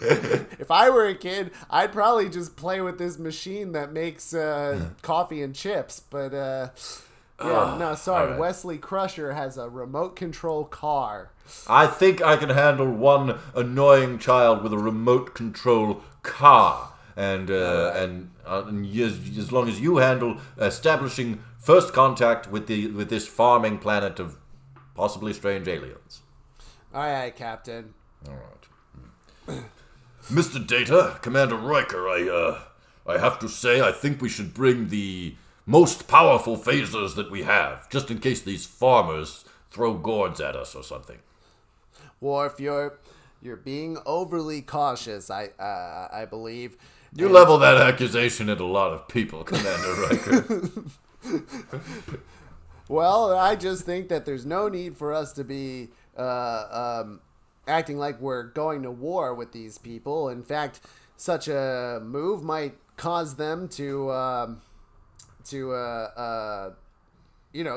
if I were a kid, I'd probably just play with this machine that makes coffee and chips. But sorry. Right. Wesley Crusher has a remote control car. I think I can handle one annoying child with a remote control car, and as long as you handle establishing first contact with this farming planet of possibly strange aliens. Aye, Captain. All right. Mr. Data, Commander Riker, I have to say I think we should bring the most powerful phasers that we have, just in case these farmers throw gourds at us or something. Worf, you're being overly cautious, I believe. You level that accusation at a lot of people, Commander Riker. Well, I just think that there's no need for us to be acting like we're going to war with these people. In fact, such a move might cause them to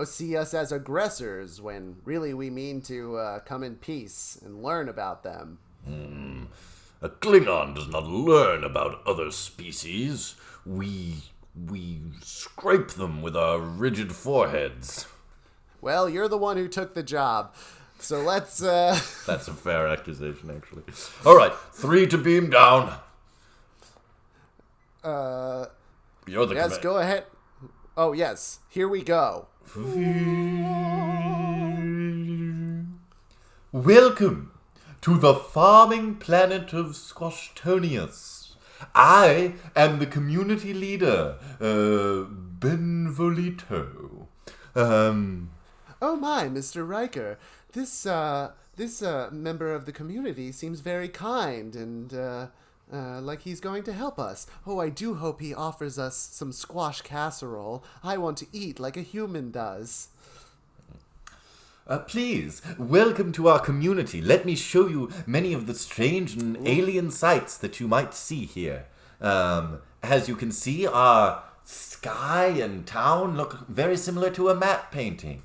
see us as aggressors when really we mean to come in peace and learn about them. A Klingon does not learn about other species. We scrape them with our rigid foreheads. Well, you're the one who took the job. So let's... That's a fair accusation, actually. All right, 3 to beam down. You're the Yes, go ahead. Oh, yes. Here we go. Welcome to the farming planet of Squashtonius. I am the community leader, Benvolito. Oh my, Mr. Riker. This member of the community seems very kind and like he's going to help us. Oh, I do hope he offers us some squash casserole. I want to eat like a human does. Please, welcome to our community. Let me show you many of the strange and alien sights that you might see here. As you can see, our sky and town look very similar to a matte painting.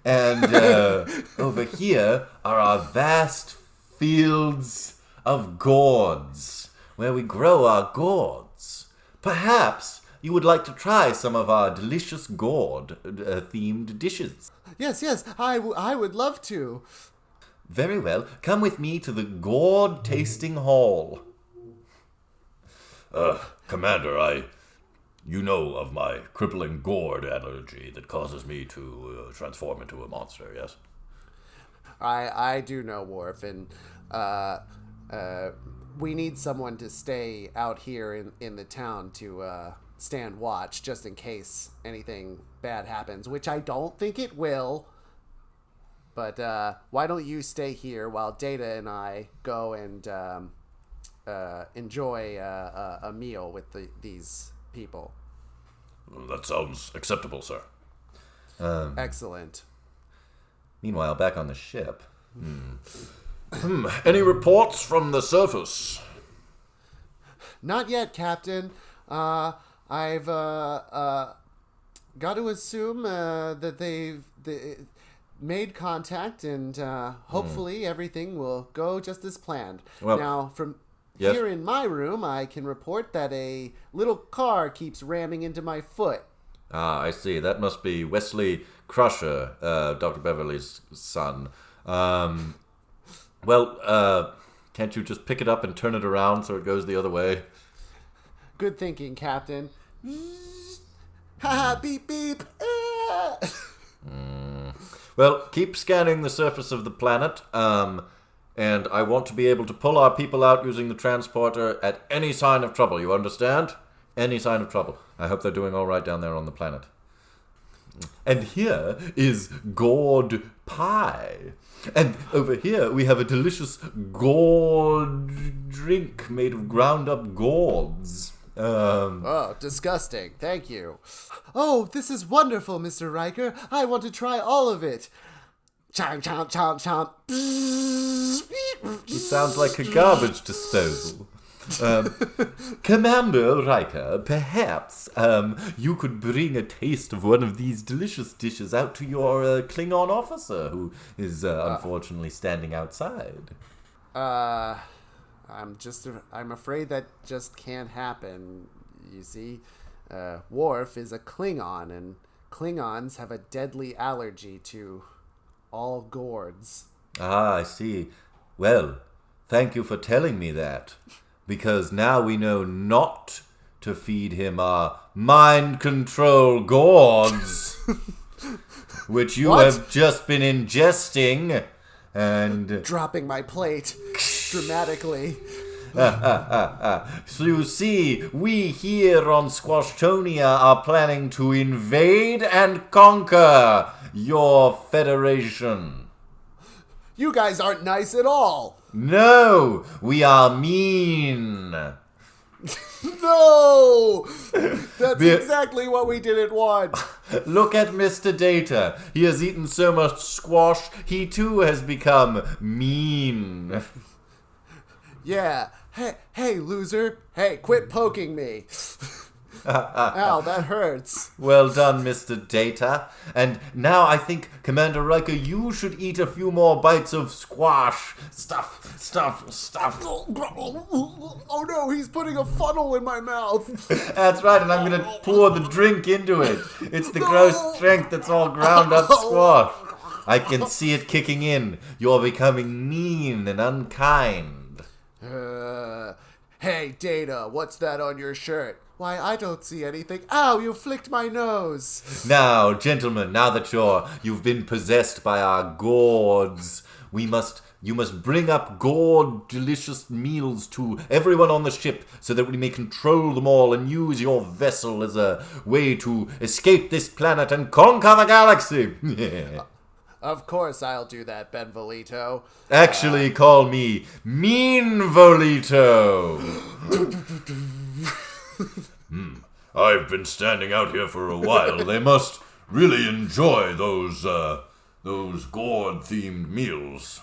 And over here are our vast fields of gourds, where we grow our gourds. Perhaps you would like to try some of our delicious gourd-themed dishes. Yes, I would love to. Very well. Come with me to the gourd tasting hall. Commander, you know of my crippling gourd allergy that causes me to transform into a monster, yes? I do know, Worf, and we need someone to stay out here in the town to stand watch, just in case anything bad happens, which I don't think it will. But why don't you stay here while Data and I go and enjoy a meal with these people? Well, that sounds acceptable, sir. Excellent. Meanwhile, back on the ship. Any reports from the surface? Not yet, Captain. I've got to assume that they've made contact, and hopefully everything will go just as planned. Well, now, from yes? here in my room, I can report that a little car keeps ramming into my foot. Ah, I see. That must be Wesley Crusher, Dr. Beverly's son. Can't you just pick it up and turn it around so it goes the other way? Good thinking, Captain. Ha! Beep beep. Well, keep scanning the surface of the planet, and I want to be able to pull our people out using the transporter at any sign of trouble. You understand? Any sign of trouble. I hope they're doing all right down there on the planet. And here is gourd pie. And over here we have a delicious gourd drink made of ground up gourds. Oh, disgusting. Thank you. Oh, this is wonderful, Mr. Riker. I want to try all of it. Chomp, chomp, chomp, chomp. It sounds like a garbage disposal. Commander Riker, perhaps you could bring a taste of one of these delicious dishes out to your Klingon officer, who is unfortunately standing outside. I'm afraid that just can't happen. You see, Worf is a Klingon, and Klingons have a deadly allergy to all gourds. Ah, I see. Well, thank you for telling me that, because now we know not to feed him our mind control gourds, which you have just been ingesting and dropping my plate dramatically. So you see, we here on Squashtonia are planning to invade and conquer your federation. You guys aren't nice at all. No, we are mean. No! That's exactly what we didn't want. Look at Mr. Data. He has eaten so much squash, he too has become mean. Yeah. Hey, loser. Hey, quit poking me. Ow, that hurts. Well done, Mr. Data. And now I think, Commander Riker, you should eat a few more bites of squash. Stuff. Oh no, he's putting a funnel in my mouth. That's right, and I'm going to pour the drink into it. It's the gross drink that's all ground up squash. I can see it kicking in. You're becoming mean and unkind. Hey, Data, what's that on your shirt? Why, I don't see anything. Ow, you flicked my nose. Now, gentlemen, now that you've been possessed by our gourds, you must bring up gourd delicious meals to everyone on the ship so that we may control them all and use your vessel as a way to escape this planet and conquer the galaxy. Of course I'll do that, Benvolito. Actually, call me Mean Volito. I've been standing out here for a while. They must really enjoy those gourd-themed meals.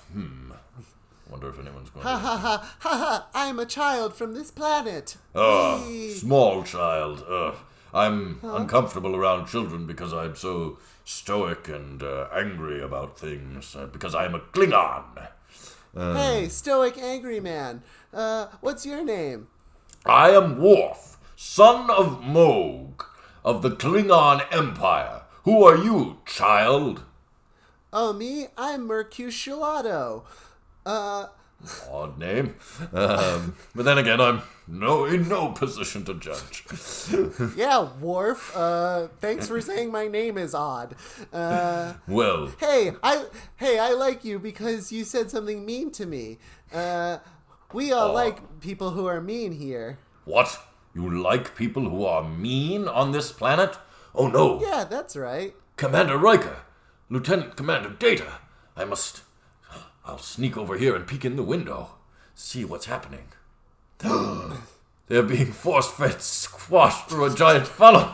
Wonder if anyone's going to... Ha, I'm a child from this planet. Small child. I'm uncomfortable around children because I'm so stoic and angry about things. Because I'm a Klingon. Hey, stoic angry man. What's your name? I am Worf, son of Moog, of the Klingon Empire. Who are you, child? Oh, me? I'm Mercutio. Odd name. But then again, I'm in no position to judge. Yeah, Worf. Thanks for saying my name is odd. Well. Hey, I like you because you said something mean to me. We all like people who are mean here. What? You like people who are mean on this planet? Oh no. Yeah, that's right. Commander Riker, Lieutenant Commander Data, I'll sneak over here and peek in the window. See what's happening. They're being force-fed squashed through a giant funnel.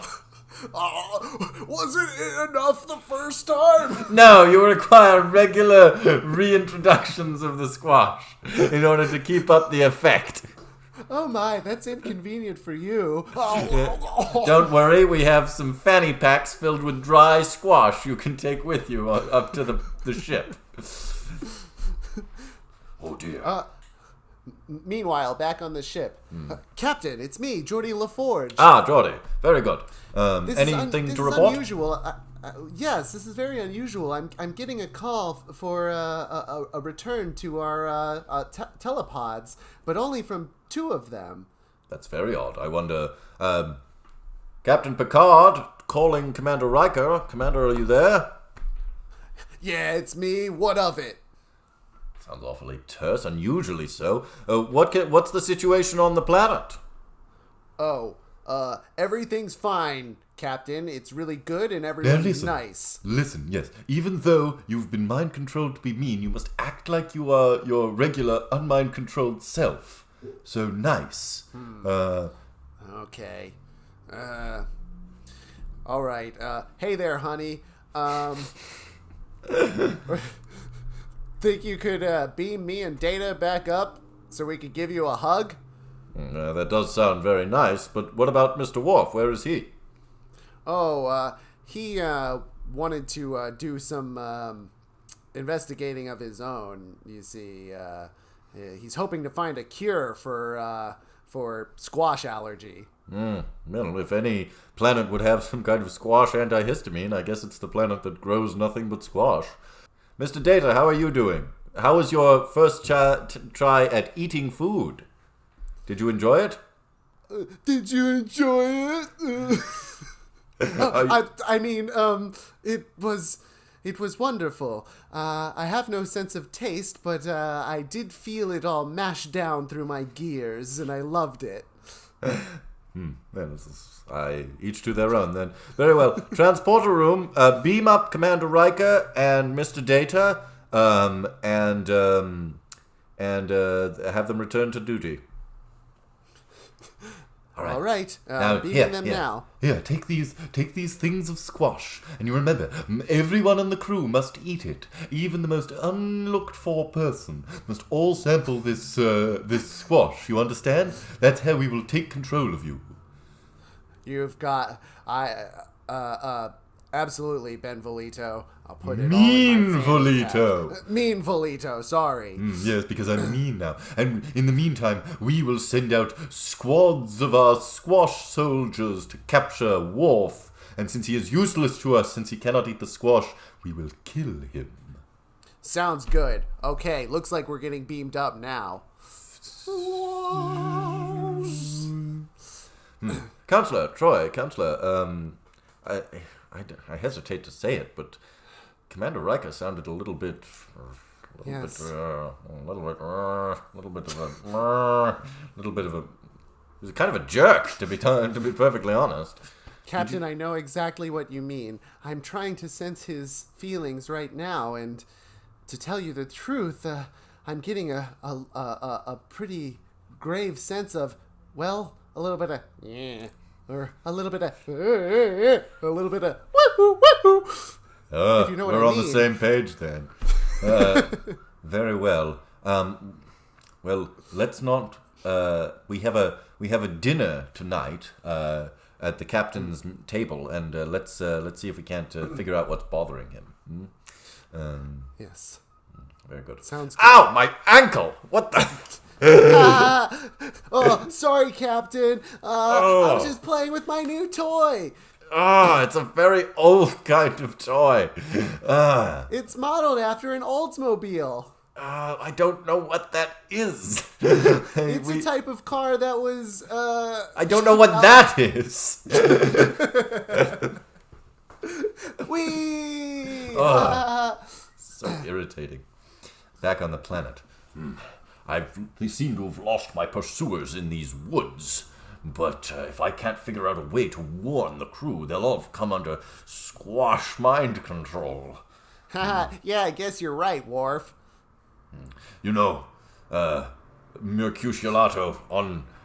Wasn't it enough the first time? No, you require regular reintroductions of the squash in order to keep up the effect. Oh my, that's inconvenient for you. Don't worry, we have some fanny packs filled with dry squash you can take with you up to the ship. Oh dear. Meanwhile, back on the ship. Captain, it's me, Geordie LaForge. Ah, Geordie. Very good. Anything to report? This is unusual. Yes, this is very unusual. I'm getting a call for a return to our telepods, but only from 2 of them. That's very odd. I wonder... Captain Picard calling Commander Riker. Commander, are you there? Yeah, it's me. What of it? Sounds awfully terse, unusually so. What's the situation on the planet? Everything's fine, Captain. It's really good and everyone's nice. Listen, yes. Even though you've been mind-controlled to be mean, you must act like you are your regular, unmind-controlled self. So nice. Okay. All right. Hey there, honey. Think you could beam me and Data back up so we could give you a hug? That does sound very nice, but what about Mr. Worf? Where is he? Oh, he wanted to do some investigating of his own. You see, he's hoping to find a cure for squash allergy. Well, if any planet would have some kind of squash antihistamine, I guess it's the planet that grows nothing but squash. Mr. Data, how are you doing? How was your first try at eating food? Did you enjoy it? Did you enjoy it? It was wonderful. I have no sense of taste, but I did feel it all mashed down through my gears, and I loved it. Each to their own then. Very well. Transporter room. Beam up Commander Riker and Mr. Data, and have them return to duty. All right. Beaming them now. Here, take these things of squash, and you remember, everyone on the crew must eat it. Even the most unlooked for person must all sample this squash. You understand? That's how we will take control of you. You've got absolutely, Ben Volito. I'll put it Mean all Volito. Mean Volito, sorry. Yes, because I'm mean now. And in the meantime, we will send out squads of our squash soldiers to capture Worf. And since he is useless to us, since he cannot eat the squash, we will kill him. Sounds good. Okay, looks like we're getting beamed up now. Counselor, Troy, I hesitate to say it, but Commander Riker sounded a little bit of a he was kind of a jerk, to be perfectly honest. Captain, I know exactly what you mean. I'm trying to sense his feelings right now, and to tell you the truth, I'm getting a pretty grave sense of, well, a little bit of or a little bit of woohoo woohoo. If you know what we're I on mean. the same page then. Very well. Well, let's not. We have a dinner tonight at the captain's table, and let's see if we can't figure out what's bothering him. Yes. Very good. Sounds good. Ow, my ankle! What the? Oh, sorry, Captain. I was just playing with my new toy. It's a very old kind of toy. It's modeled after an Oldsmobile. I don't know what that is. It's a type of car that was, I don't know what that is. Whee! So irritating. Back on the planet. I seem to have lost my pursuers in these woods. But if I can't figure out a way to warn the crew, they'll all come under squash mind control. Yeah, I guess you're right, Worf. You know, Mercutiolato,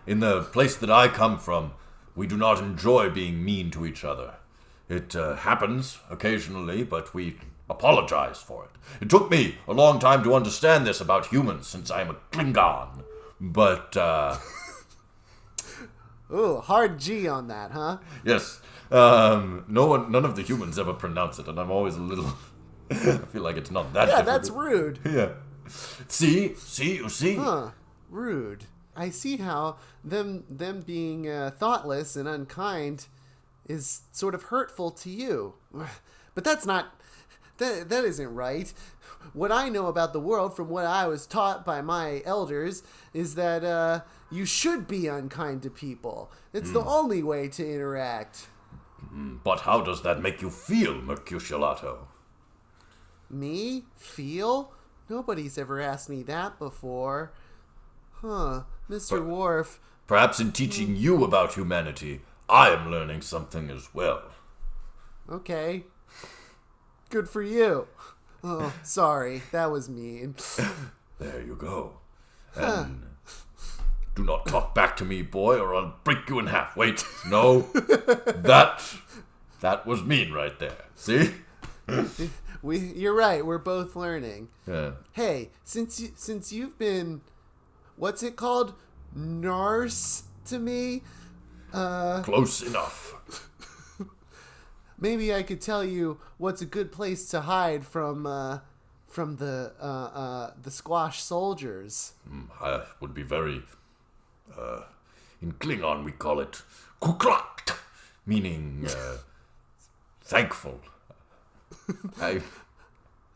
in the place that I come from, we do not enjoy being mean to each other. It happens occasionally, but we apologize for it. It took me a long time to understand this about humans, since I am a Klingon. But, Ooh, hard G on that, huh? yes. None of the humans ever pronounce it, and I'm always a little... I feel like it's not that difficult. That's rude. Yeah. See, you see? Huh, rude. I see how them being thoughtless and unkind is sort of hurtful to you. But that's not... That isn't right. What I know about the world from what I was taught by my elders is that you should be unkind to people. It's the only way to interact. But how does that make you feel, Mercutiolato? Me? Feel? Nobody's ever asked me that before. Huh, Mr. Worf. Perhaps in teaching you about humanity, I am learning something as well. Okay. Good for you. Oh, sorry. That was mean. There you go. And do not talk back to me, boy, or I'll break you in half. Wait, no. That was mean right there. See? You're right. We're both learning. Yeah. Hey, since you've been, what's it called? Narse to me. Close enough. Maybe I could tell you what's a good place to hide from the squash soldiers. I would be very... in Klingon we call it kuklakt, meaning thankful.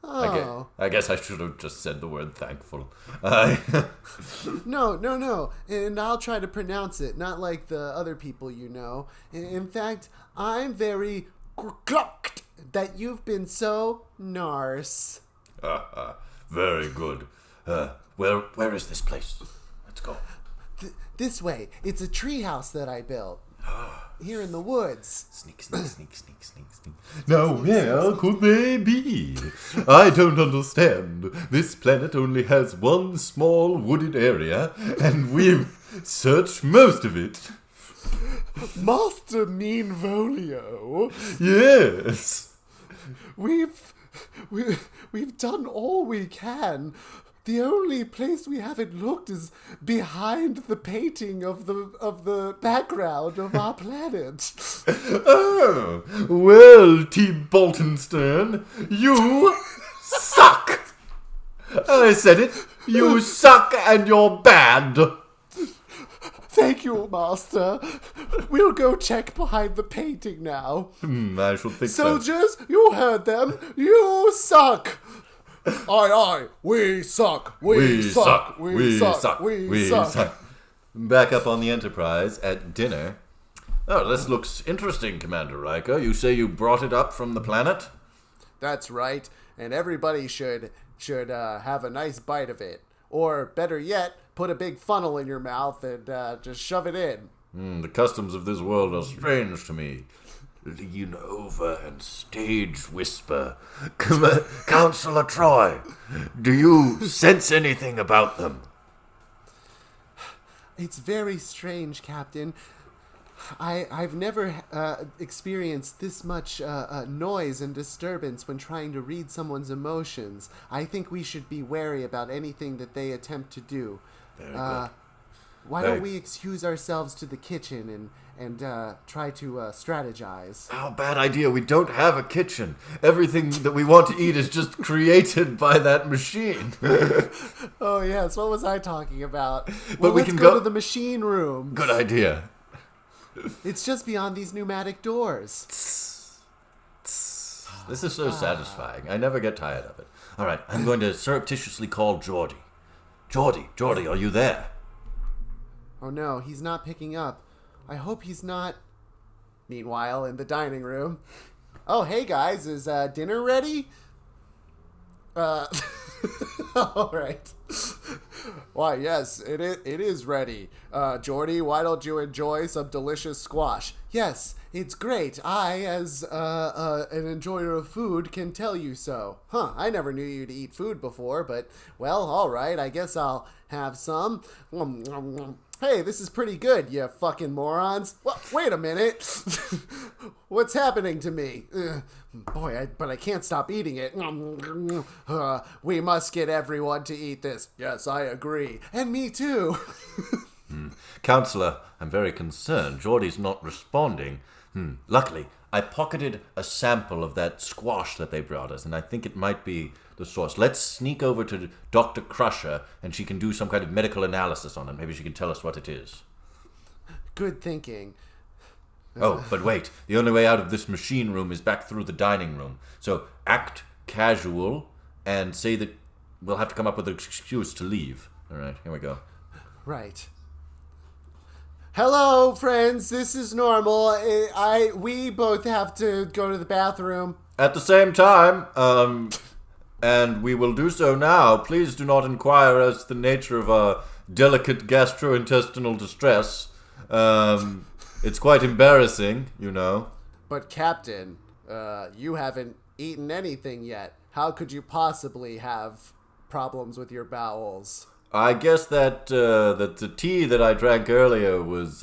I guess I should have just said the word thankful. No. And I'll try to pronounce it, not like the other people you know. In fact, I'm very clucked that you've been so narse. Very good. Where is this place? Let's go. This way. It's a treehouse that I built. Here in the woods. Sneak. Now where could they be? I don't understand. This planet only has one small wooded area, and we've searched most of it. Master Meanvolio. Yes. We've done all we can. The only place we haven't looked is behind the painting of the background of our planet. Oh, well, T. Boltonstern, you suck. I said it. You suck and you're bad. Thank you, Master. We'll go check behind the painting now. I should think so. Soldiers, you heard them. You suck. Aye, we suck. We suck. Back up on the Enterprise at dinner. Oh, this looks interesting, Commander Riker. You say you brought it up from the planet? That's right, and everybody should have a nice bite of it. Or, better yet, put a big funnel in your mouth and just shove it in. The customs of this world are strange to me. Lean over and stage whisper. Counselor Troy, do you sense anything about them? It's very strange, Captain. I've never experienced this much noise and disturbance when trying to read someone's emotions. I think we should be wary about anything that they attempt to do. Very good. Why don't we excuse ourselves to the kitchen and try to strategize? How bad idea. We don't have a kitchen. Everything that we want to eat is just created by that machine. Oh, yes. What was I talking about? But we let's can go to the machine room. Good idea. It's just beyond these pneumatic doors. This is so satisfying. I never get tired of it. All right, I'm going to surreptitiously call Geordie. Geordie, are you there? Oh no, he's not picking up. I hope he's not. Meanwhile, in the dining room. Oh, hey guys, is dinner ready? All right. Why, yes, it is ready. Geordie, why don't you enjoy some delicious squash? Yes, it's great. I, as an enjoyer of food, can tell you so. I never knew you to eat food before, but, well, all right, I guess I'll have some. Hey, this is pretty good, you fucking morons. Well, wait a minute. What's happening to me? But I can't stop eating it. We must get everyone to eat this. Yes, I agree. And me too. Counselor, I'm very concerned. Geordie's not responding. Luckily, I pocketed a sample of that squash that they brought us, and I think it might be the source. Let's sneak over to Dr. Crusher, and she can do some kind of medical analysis on it. Maybe she can tell us what it is. Good thinking. Oh, but wait. The only way out of this machine room is back through the dining room. So act casual and say that we'll have to come up with an excuse to leave. All right, here we go. Right. Hello, friends. This is normal. We both have to go to the bathroom. At the same time, and we will do so now. Please do not inquire as to the nature of our delicate gastrointestinal distress. It's quite embarrassing, you know. But Captain, you haven't eaten anything yet. How could you possibly have problems with your bowels? I guess that the tea that I drank earlier was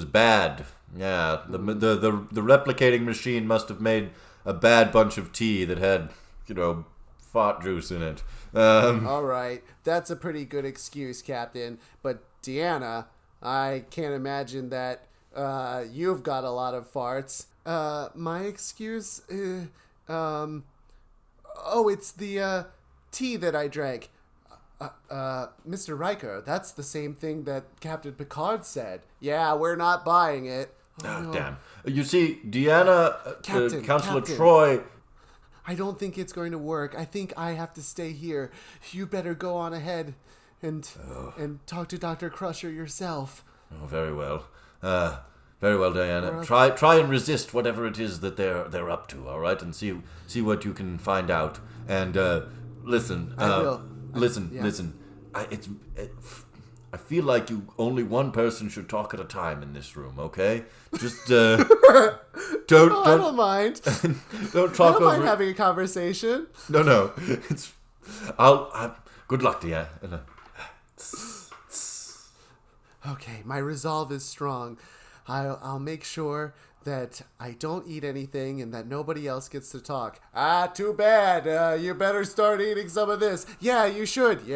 bad. Yeah, the replicating machine must have made a bad bunch of tea that had, fart juice in it. All right, that's a pretty good excuse, Captain. But Deanna, I can't imagine that you've got a lot of farts. My excuse? It's the tea that I drank. Mr. Riker, that's the same thing that Captain Picard said. Yeah, we're not buying it. Oh, no. Damn. You see, Deanna, Counselor Captain. Troy... I don't think it's going to work. I think I have to stay here. You better go on ahead and talk to Dr. Crusher yourself. Oh, very well. Very well, Diana. Try and resist whatever it is that they're up to, all right? And see what you can find out. And listen. I will. Listen. I feel like only one person should talk at a time in this room, okay? Just I don't mind. Don't talk I don't over. mind having a conversation. No. Good luck, Deanna. Okay, my resolve is strong. I'll make sure that I don't eat anything and that nobody else gets to talk. Too bad. You better start eating some of this. Yeah, you should.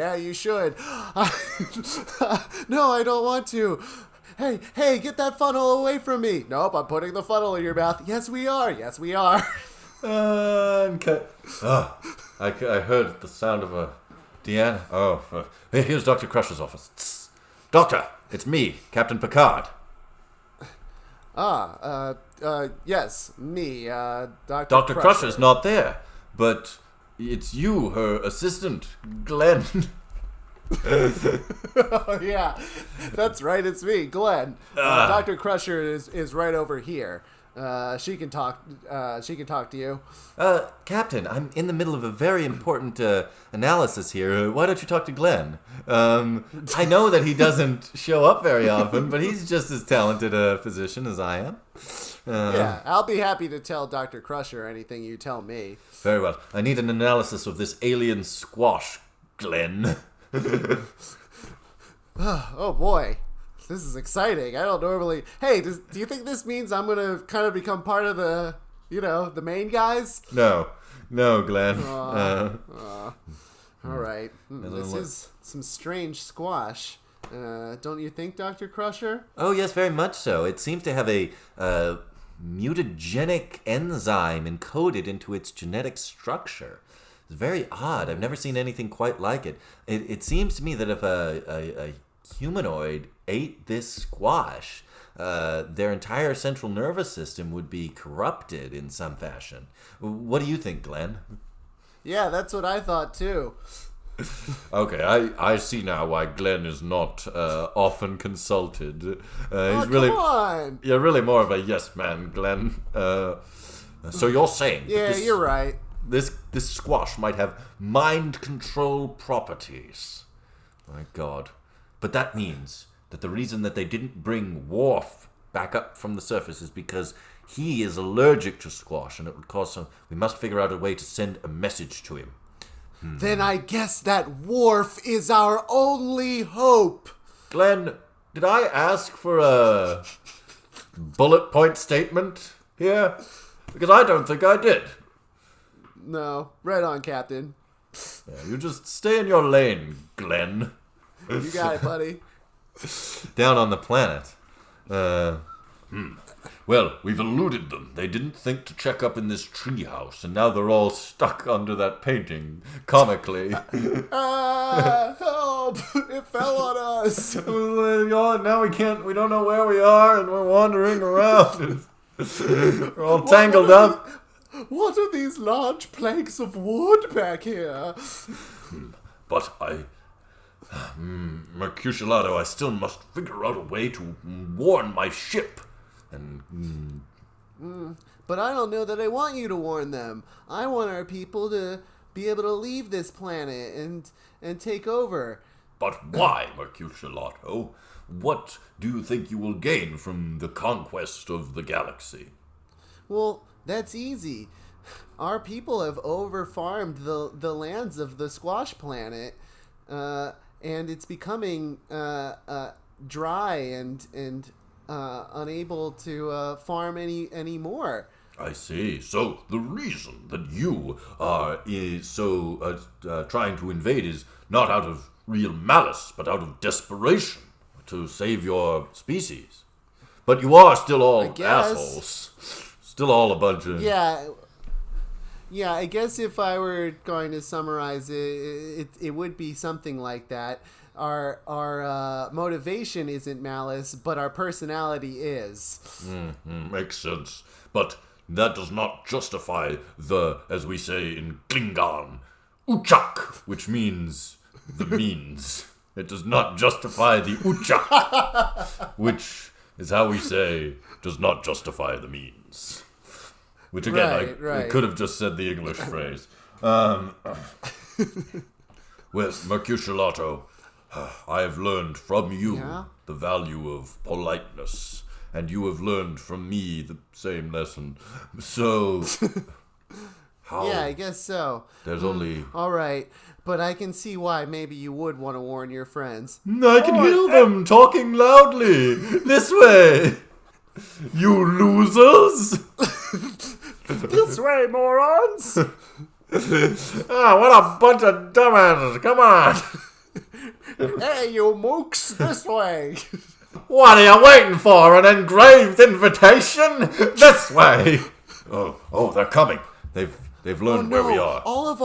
No, I don't want to. Hey, get that funnel away from me. Nope, I'm putting the funnel in your mouth. Yes, we are. I heard the sound of a Deanna. Here's Dr. Crusher's office. Tss. Doctor, it's me, Captain Picard. Yes, me, Dr. Crusher's not there, but it's you, her assistant, Glenn. Yeah, that's right, it's me, Glenn. Dr. Crusher is right over here. She can talk to you. Captain, I'm in the middle of a very important analysis here. Why don't you talk to Glenn? I know that he doesn't show up very often, but he's just as talented a physician as I am. Yeah, I'll be happy to tell Dr. Crusher anything you tell me. Very well. I need an analysis of this alien squash, Glenn. Oh boy. This is exciting. I don't normally... Hey, do you think this means I'm going to kind of become part of the main guys? No, Glenn. All right. This is some strange squash. Don't you think, Dr. Crusher? Oh, yes, very much so. It seems to have a mutagenic enzyme encoded into its genetic structure. It's very odd. I've never seen anything quite like it. It seems to me that if a humanoid ate this squash, their entire central nervous system would be corrupted in some fashion. What do you think, Glenn? Yeah, that's what I thought too. Okay, I see now why Glenn is not often consulted. He's come on! You're really more of a yes man, Glenn. So you're saying? Yeah, you're right. This squash might have mind control properties. My God. But that means that the reason that they didn't bring Worf back up from the surface is because he is allergic to squash, and it would cause some... We must figure out a way to send a message to him. Then I guess that Worf is our only hope. Glenn, did I ask for a bullet point statement here? Because I don't think I did. No, right on, Captain. Yeah, you just stay in your lane, Glenn. You got it, buddy. Down on the planet. Well, we've eluded them. They didn't think to check up in this treehouse, and now they're all stuck under that painting, comically. Help! It fell on us. Now we don't know where we are, and we're wandering around. We're all tangled up. What are these large planks of wood back here? But Mercutio, I still must figure out a way to warn my ship. And But I don't know that I want you to warn them. I want our people to be able to leave this planet and take over. But why, Mercutio? What do you think you will gain from the conquest of the galaxy? Well, that's easy. Our people have over-farmed the lands of the squash planet, and it's becoming dry and unable to farm any more. I see. So the reason that you are trying to invade is not out of real malice, but out of desperation to save your species. But you are still all assholes. Still all a bunch of... Yeah, I guess if I were going to summarize it would be something like that. Our motivation isn't malice, but our personality is. Makes sense. But that does not justify the, as we say in Klingon, uchak, which means the means. It does not justify the uchak, which is how we say does not justify the means. Which again, I could have just said the English phrase. With Mercutio, I have learned from you the value of politeness, and you have learned from me the same lesson. So, yeah, I guess so. There's only... All right, but I can see why maybe you would want to warn your friends. I can hear them talking loudly. This way, you losers. This way, morons! What a bunch of dumbasses. Come on. Hey, you mooks, this way. What are you waiting for? An engraved invitation? This way. Oh, they're coming. They've learned where we are. All of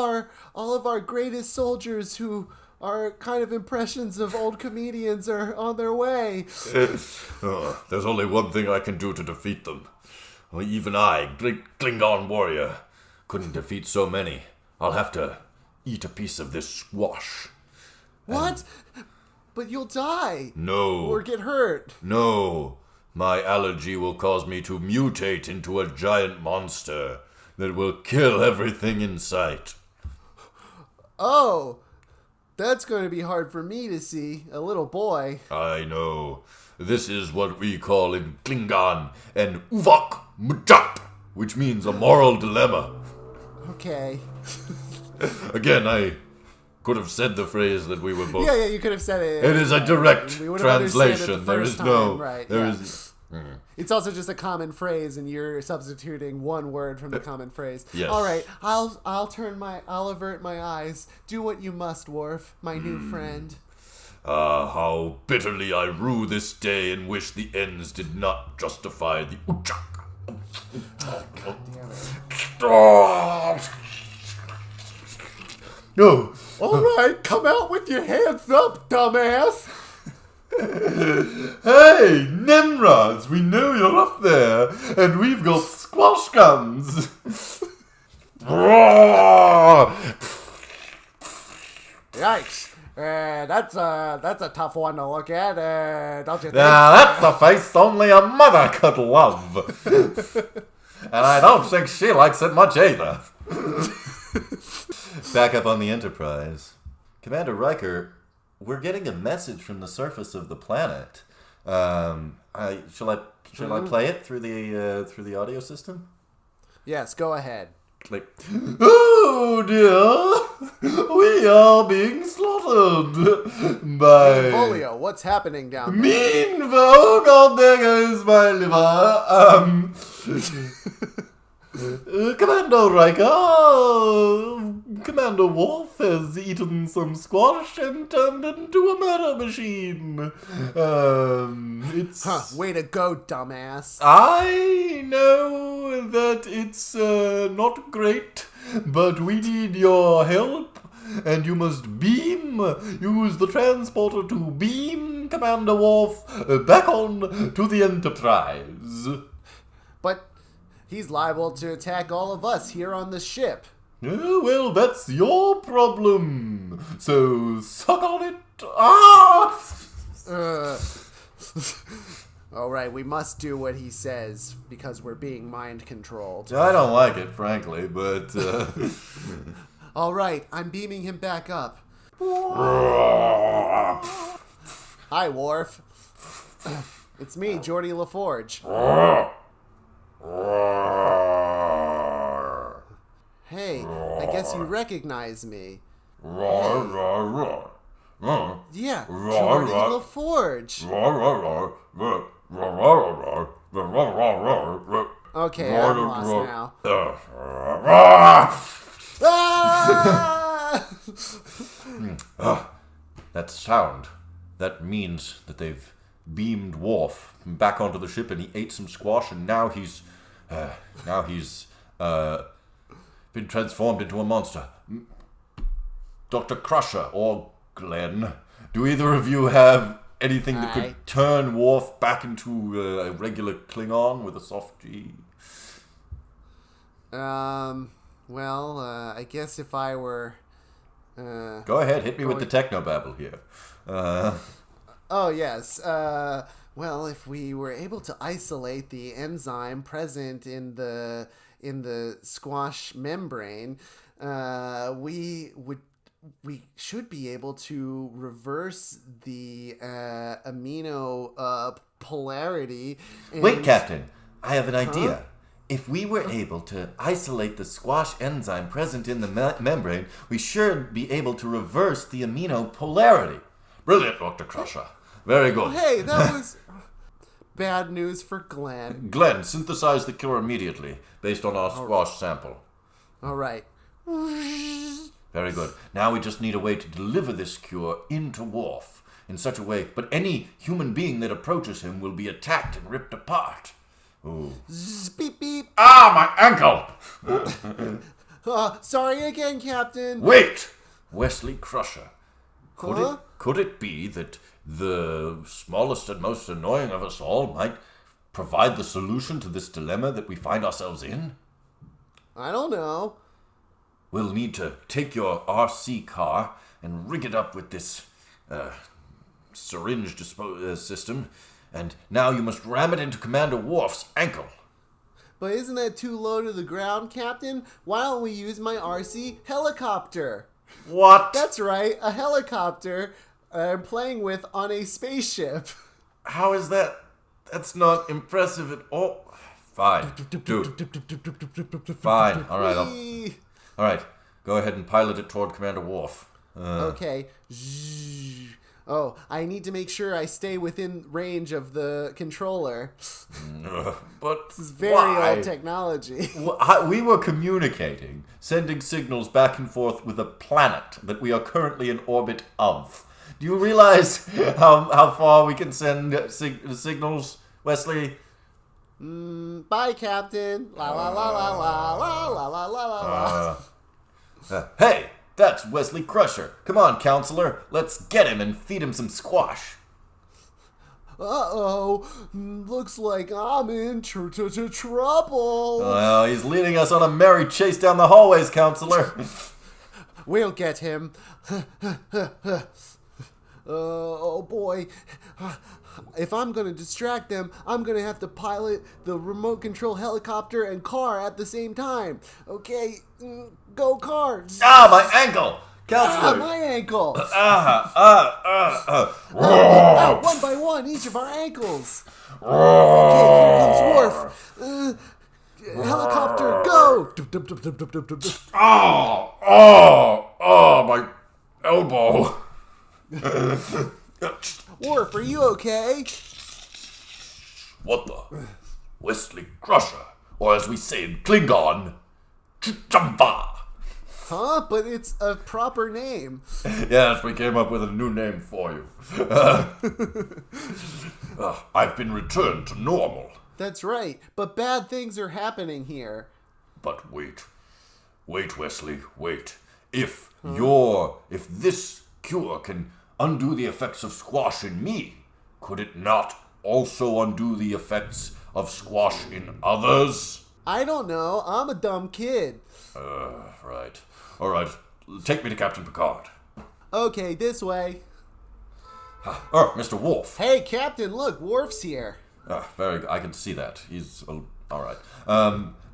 our greatest soldiers who are kind of impressions of old comedians are on their way. There's only one thing I can do to defeat them. Even I, Klingon warrior, couldn't defeat so many. I'll have to eat a piece of this squash. What? But you'll die. No. Or get hurt. No. My allergy will cause me to mutate into a giant monster that will kill everything in sight. Oh, that's going to be hard for me to see, a little boy. I know. This is what we call in Klingon an uvok mjap, which means a moral dilemma. Okay. Again, I could have said the phrase that we were both... Yeah, you could have said it. It is a direct translation. There is no... Right, there is... It's also just a common phrase, and you're substituting one word from the common phrase. Yes. All right, I'll avert my eyes. Do what you must, Worf, my new friend. How bitterly I rue this day and wish the ends did not justify the uchak. God damn it. No. All right, come out with your hands up, dumbass. Hey, Nimrods, we know you're up there, and we've got squash guns. Yikes. That's a tough one to look at, don't you think? That's a face only a mother could love. And I don't think she likes it much either. Back up on the Enterprise. Commander Riker, we're getting a message from the surface of the planet. Shall I play it through the audio system? Yes, go ahead. Click. Oh dear, we are being slaughtered by Folio, what's happening down there? mean. Oh God, there goes my liver. Commander Riker, Commander Worf has eaten some squash and turned into a murder machine. Way to go, dumbass. I know that it's not great, but we need your help, and you must use the transporter to beam Commander Worf back on to the Enterprise. But he's liable to attack all of us here on the ship. Well, that's your problem. So suck on it. Ah! All right, we must do what he says because we're being mind controlled. I don't like it, frankly, but... All right, I'm beaming him back up. Hi, Worf. It's me, Geordi LaForge. Hey, I guess you recognize me. Yeah, Geordi LaForge. Okay, I'm lost now. That sound. That means that they've beamed Worf back onto the ship, and he ate some squash, and now he's been transformed into a monster. Dr. Crusher or Glenn, do either of you have anything that could turn Worf back into a regular Klingon with a soft G? Well, I guess if I were... Go ahead, hit me with the technobabble here. Oh, yes. Well, if we were able to isolate the enzyme present in the squash membrane, we should be able to reverse the amino polarity. Wait, Captain. I have an idea. If we were able to isolate the squash enzyme present in the membrane, we should be able to reverse the amino polarity. Brilliant, Dr. Crusher. Very good. Hey, that was bad news for Glenn. Glenn, synthesize the cure immediately, based on our squash sample. All right. Very good. Now we just need a way to deliver this cure into Worf in such a way, but any human being that approaches him will be attacked and ripped apart. Ooh. Beep, beep. Ah, my ankle! Sorry again, Captain. Wait! Wesley Crusher. Huh? Could it be that the smallest and most annoying of us all might provide the solution to this dilemma that we find ourselves in? I don't know. We'll need to take your RC car and rig it up with this syringe system, and now you must ram it into Commander Worf's ankle. But isn't that too low to the ground, Captain? Why don't we use my RC helicopter? What? That's right, a helicopter I'm playing with on a spaceship. How is that? That's not impressive at all. Fine, dude. Fine. All right. All right. Go ahead and pilot it toward Commander Worf. Okay. Oh, I need to make sure I stay within range of the controller. But this is very old technology. We were communicating, sending signals back and forth with a planet that we are currently in orbit of. Do you realize how far we can send signals, Wesley? Bye, Captain. La la la la la la la la la la. Hey, that's Wesley Crusher. Come on, counselor. Let's get him and feed him some squash. Uh-oh. Looks like I'm in trouble. Well, he's leading us on a merry chase down the hallways, counselor. We'll get him. Oh, boy. If I'm going to distract them, I'm going to have to pilot the remote control helicopter and car at the same time. Okay, go car. Ah, my ankle. Counselor. My ankle. One by one, each of our ankles. Okay, here comes Worf. Helicopter, go. My elbow. Worf, are you okay? What the? Wesley Crusher, or as we say in Klingon, Jumba. Huh? But it's a proper name. Yes, we came up with a new name for you. I've been returned to normal. That's right, but bad things are happening here. But wait, Wesley, wait. If this cure can undo the effects of squash in me, could it not also undo the effects of squash in others? I don't know. I'm a dumb kid. Right. All right. Take me to Captain Picard. Okay, this way. Mr. Worf. Hey, Captain, look, Worf's here. Very good. I can see that. He's all right.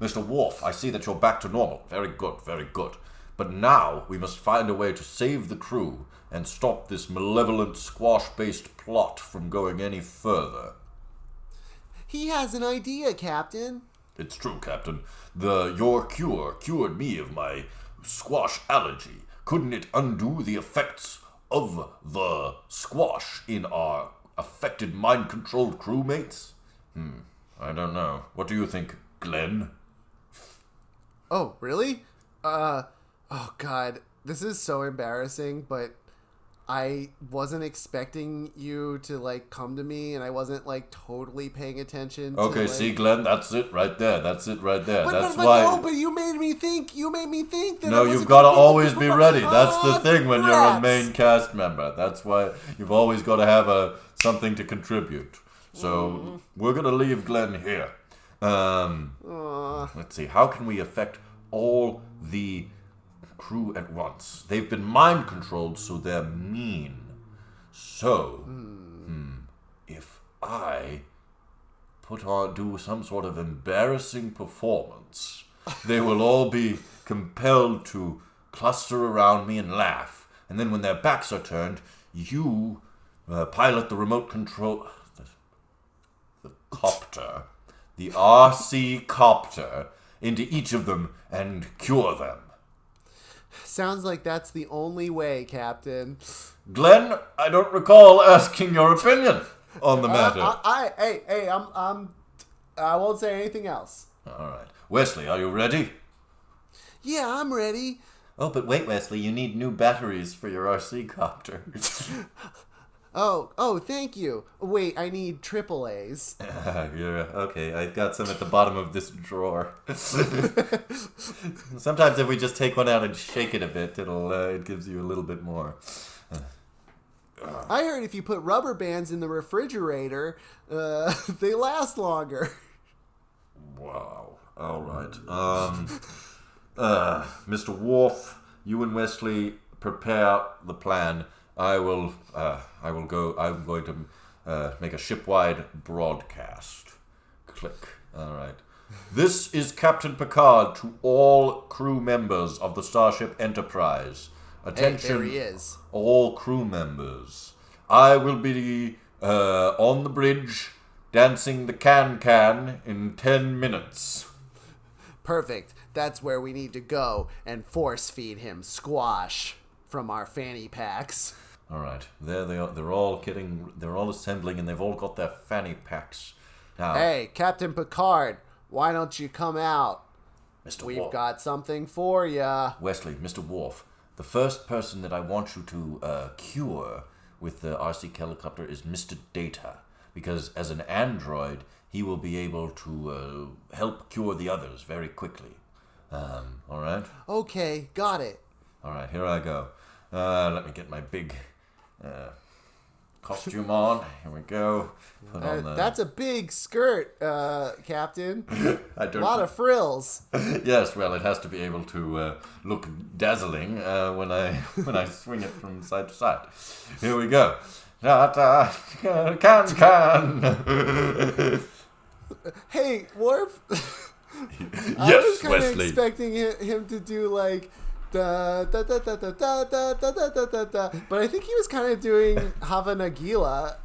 Mr. Worf, I see that you're back to normal. Very good, very good. But now we must find a way to save the crew and stop this malevolent squash-based plot from going any further. He has an idea, Captain. It's true, Captain. Your cure cured me of my squash allergy. Couldn't it undo the effects of the squash in our affected mind-controlled crewmates? I don't know. What do you think, Glenn. Oh, really? Oh God, this is so embarrassing, but I wasn't expecting you to, like, come to me, and I wasn't, like, totally paying attention to, Okay, like... see, Glenn, that's it right there. That's it right there. But why... no, but you made me think that No, you've got to always be ready. That's the thing when you're a main cast member. That's why you've always got to have something to contribute. So, we're going to leave Glenn here. Let's see, how can we affect all the crew at once? They've been mind controlled, so they're mean. So, if I do some sort of embarrassing performance, they will all be compelled to cluster around me and laugh. And then when their backs are turned, you pilot the remote control, the copter, the RC copter, into each of them and cure them. Sounds like that's the only way, Captain. Glenn, I don't recall asking your opinion on the matter. I won't say anything else. All right. Wesley, are you ready? Yeah, I'm ready. Oh, but wait, Wesley, you need new batteries for your RC copter. Oh, thank you. Wait, I need AAAs. Yeah, okay, I've got some at the bottom of this drawer. Sometimes if we just take one out and shake it a bit, it gives you a little bit more. I heard if you put rubber bands in the refrigerator, they last longer. Wow. All right. Mr. Worf, you and Wesley prepare the plan. I will go. I'm going to make a shipwide broadcast. Click. All right. This is Captain Picard to all crew members of the Starship Enterprise. Attention, there he is. All crew members. I will be on the bridge dancing the can-can in 10 minutes. Perfect. That's where we need to go and force feed him squash from our fanny packs. All right, there they are. They're all assembling, and they've all got their fanny packs. Now, hey, Captain Picard, why don't you come out? Mr. We've Worf. got something for ya. Wesley, Mr. Worf, the first person that I want you to cure with the RC helicopter is Mr. Data, because as an android, he will be able to help cure the others very quickly. All right? Okay, got it. All right, here I go. Let me get my big costume on. Here we go. Put on the... That's a big skirt, Captain. I don't... A lot of frills. Yes, well, it has to be able to look dazzling when I swing it from side to side. Here we go. Can. Hey, Worf. Yes, I was kind of Wesley. expecting him to do like da da da da da da da da da da da da, but I think he was kind of doing Hava Nagila.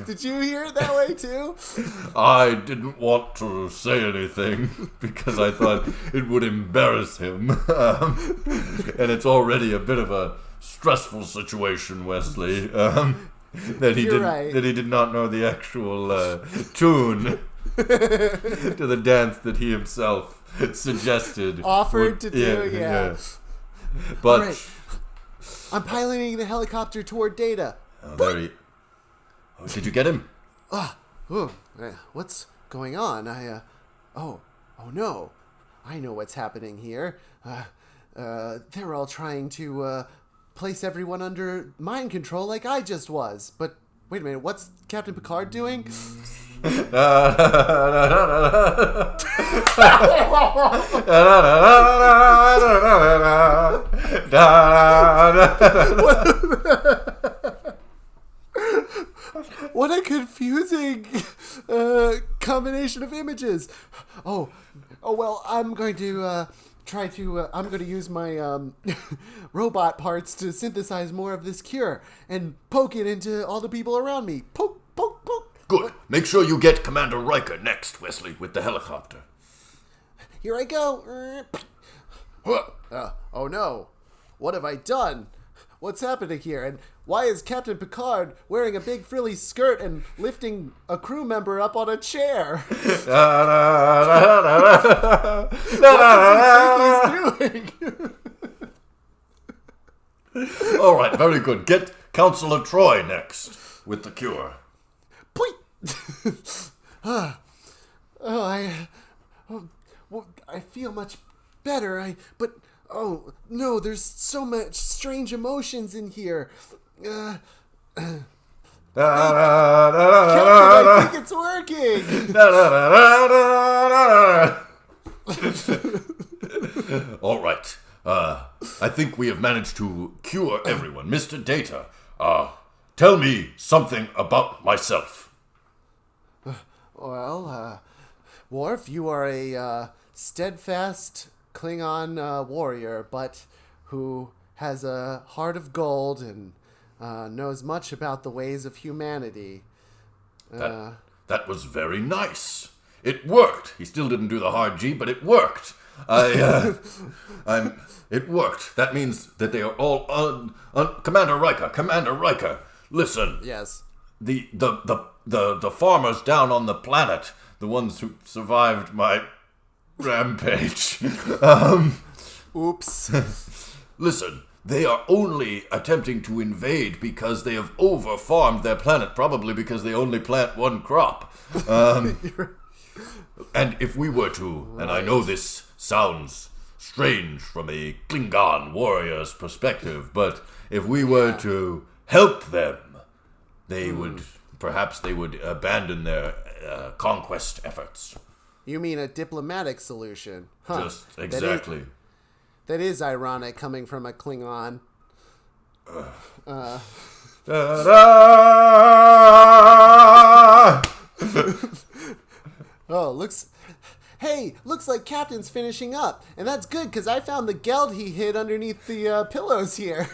Did you hear it that way too? I didn't want to say anything because I thought it would embarrass him, and it's already a bit of a stressful situation, Wesley. That he did not know the actual tune to the dance that he himself suggested. Offered to do, yeah. But right. I'm piloting the helicopter toward Data. Oh, did you get him? What's going on? Oh no. I know what's happening here. They're all trying to place everyone under mind control like I just was. But wait a minute, what's Captain Picard doing? What a confusing combination of images. Oh well, I'm going to I'm going to use my robot parts to synthesize more of this cure and poke it into all the people around me. Poke, poke, poke. Good. Make sure you get Commander Riker next, Wesley, with the helicopter. Here I go. Oh no. What have I done? What's happening here? And why is Captain Picard wearing a big frilly skirt and lifting a crew member up on a chair? What does he think he's doing? All right, very good. Get Counselor Troy next with the cure. I feel much better. Oh no, there's so much strange emotions in here. Captain, I think it's working. All right. I think we have managed to cure everyone. Mr. Data, tell me something about myself. Well, Worf, you are a steadfast Klingon warrior, but who has a heart of gold and knows much about the ways of humanity. That was very nice. It worked. He still didn't do the hard G, but it worked. It worked. That means that they are all Commander Riker, listen. Yes. The farmers down on the planet, the ones who survived my rampage. Oops. Listen, they are only attempting to invade because they have over-farmed their planet, probably because they only plant one crop. And if we were to, and I know this sounds strange from a Klingon warrior's perspective, but if we were to help them, they would abandon their conquest efforts. You mean a diplomatic solution? Huh. Just exactly. That is ironic coming from a Klingon. Looks like Captain's finishing up. And that's good, because I found the geld he hid underneath the pillows here.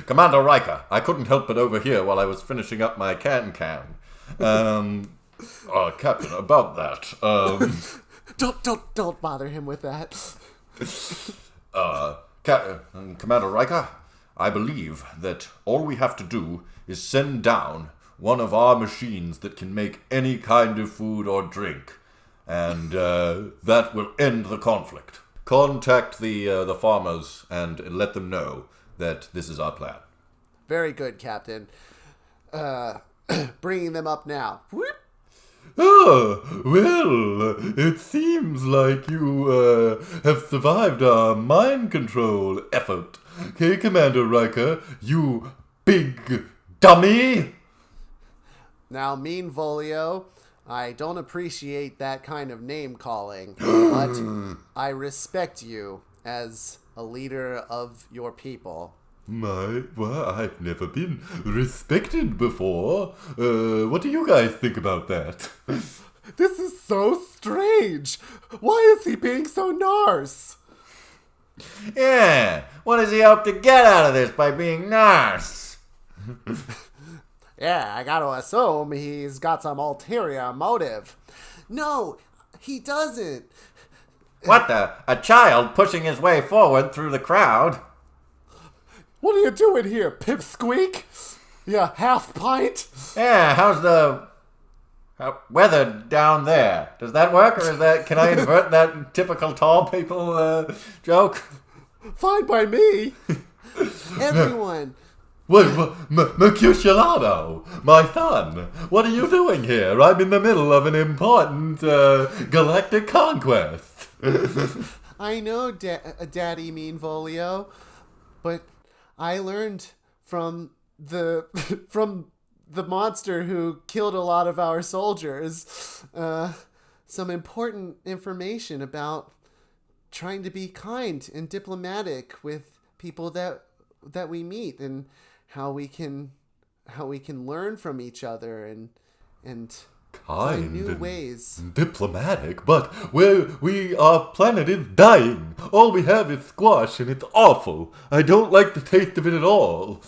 Commander Riker, I couldn't help but overhear while I was finishing up my can. Captain, about that. Don't bother him with that. Commander Riker, I believe that all we have to do is send down one of our machines that can make any kind of food or drink, and that will end the conflict. Contact the farmers and let them know that this is our plan. Very good, Captain. Bringing them up now. Whoop. Well, it seems like you have survived our mind control effort. Okay, Commander Riker, you big dummy! Now, Mean Volio, I don't appreciate that kind of name-calling, but I respect you as a leader of your people. I've never been respected before. What do you guys think about that? This is so strange. Why is he being so narce? Yeah, what does he hope to get out of this by being narce? Yeah, I gotta assume he's got some ulterior motive. No, he doesn't. What the? A child pushing his way forward through the crowd? What are you doing here, pipsqueak? Yeah, half pint? Yeah, how's the weather down there? Does that work, or can I invert that typical tall people joke? Fine by me. Everyone. Wait, Mercutio, my son, what are you doing here? I'm in the middle of an important galactic conquest. I know, Daddy Mean Volio, but I learned from the monster who killed a lot of our soldiers some important information about trying to be kind and diplomatic with people that we meet, and how we can learn from each other and find new ways. Diplomatic, but our planet is dying. All we have is squash, and it's awful. I don't like the taste of it at all.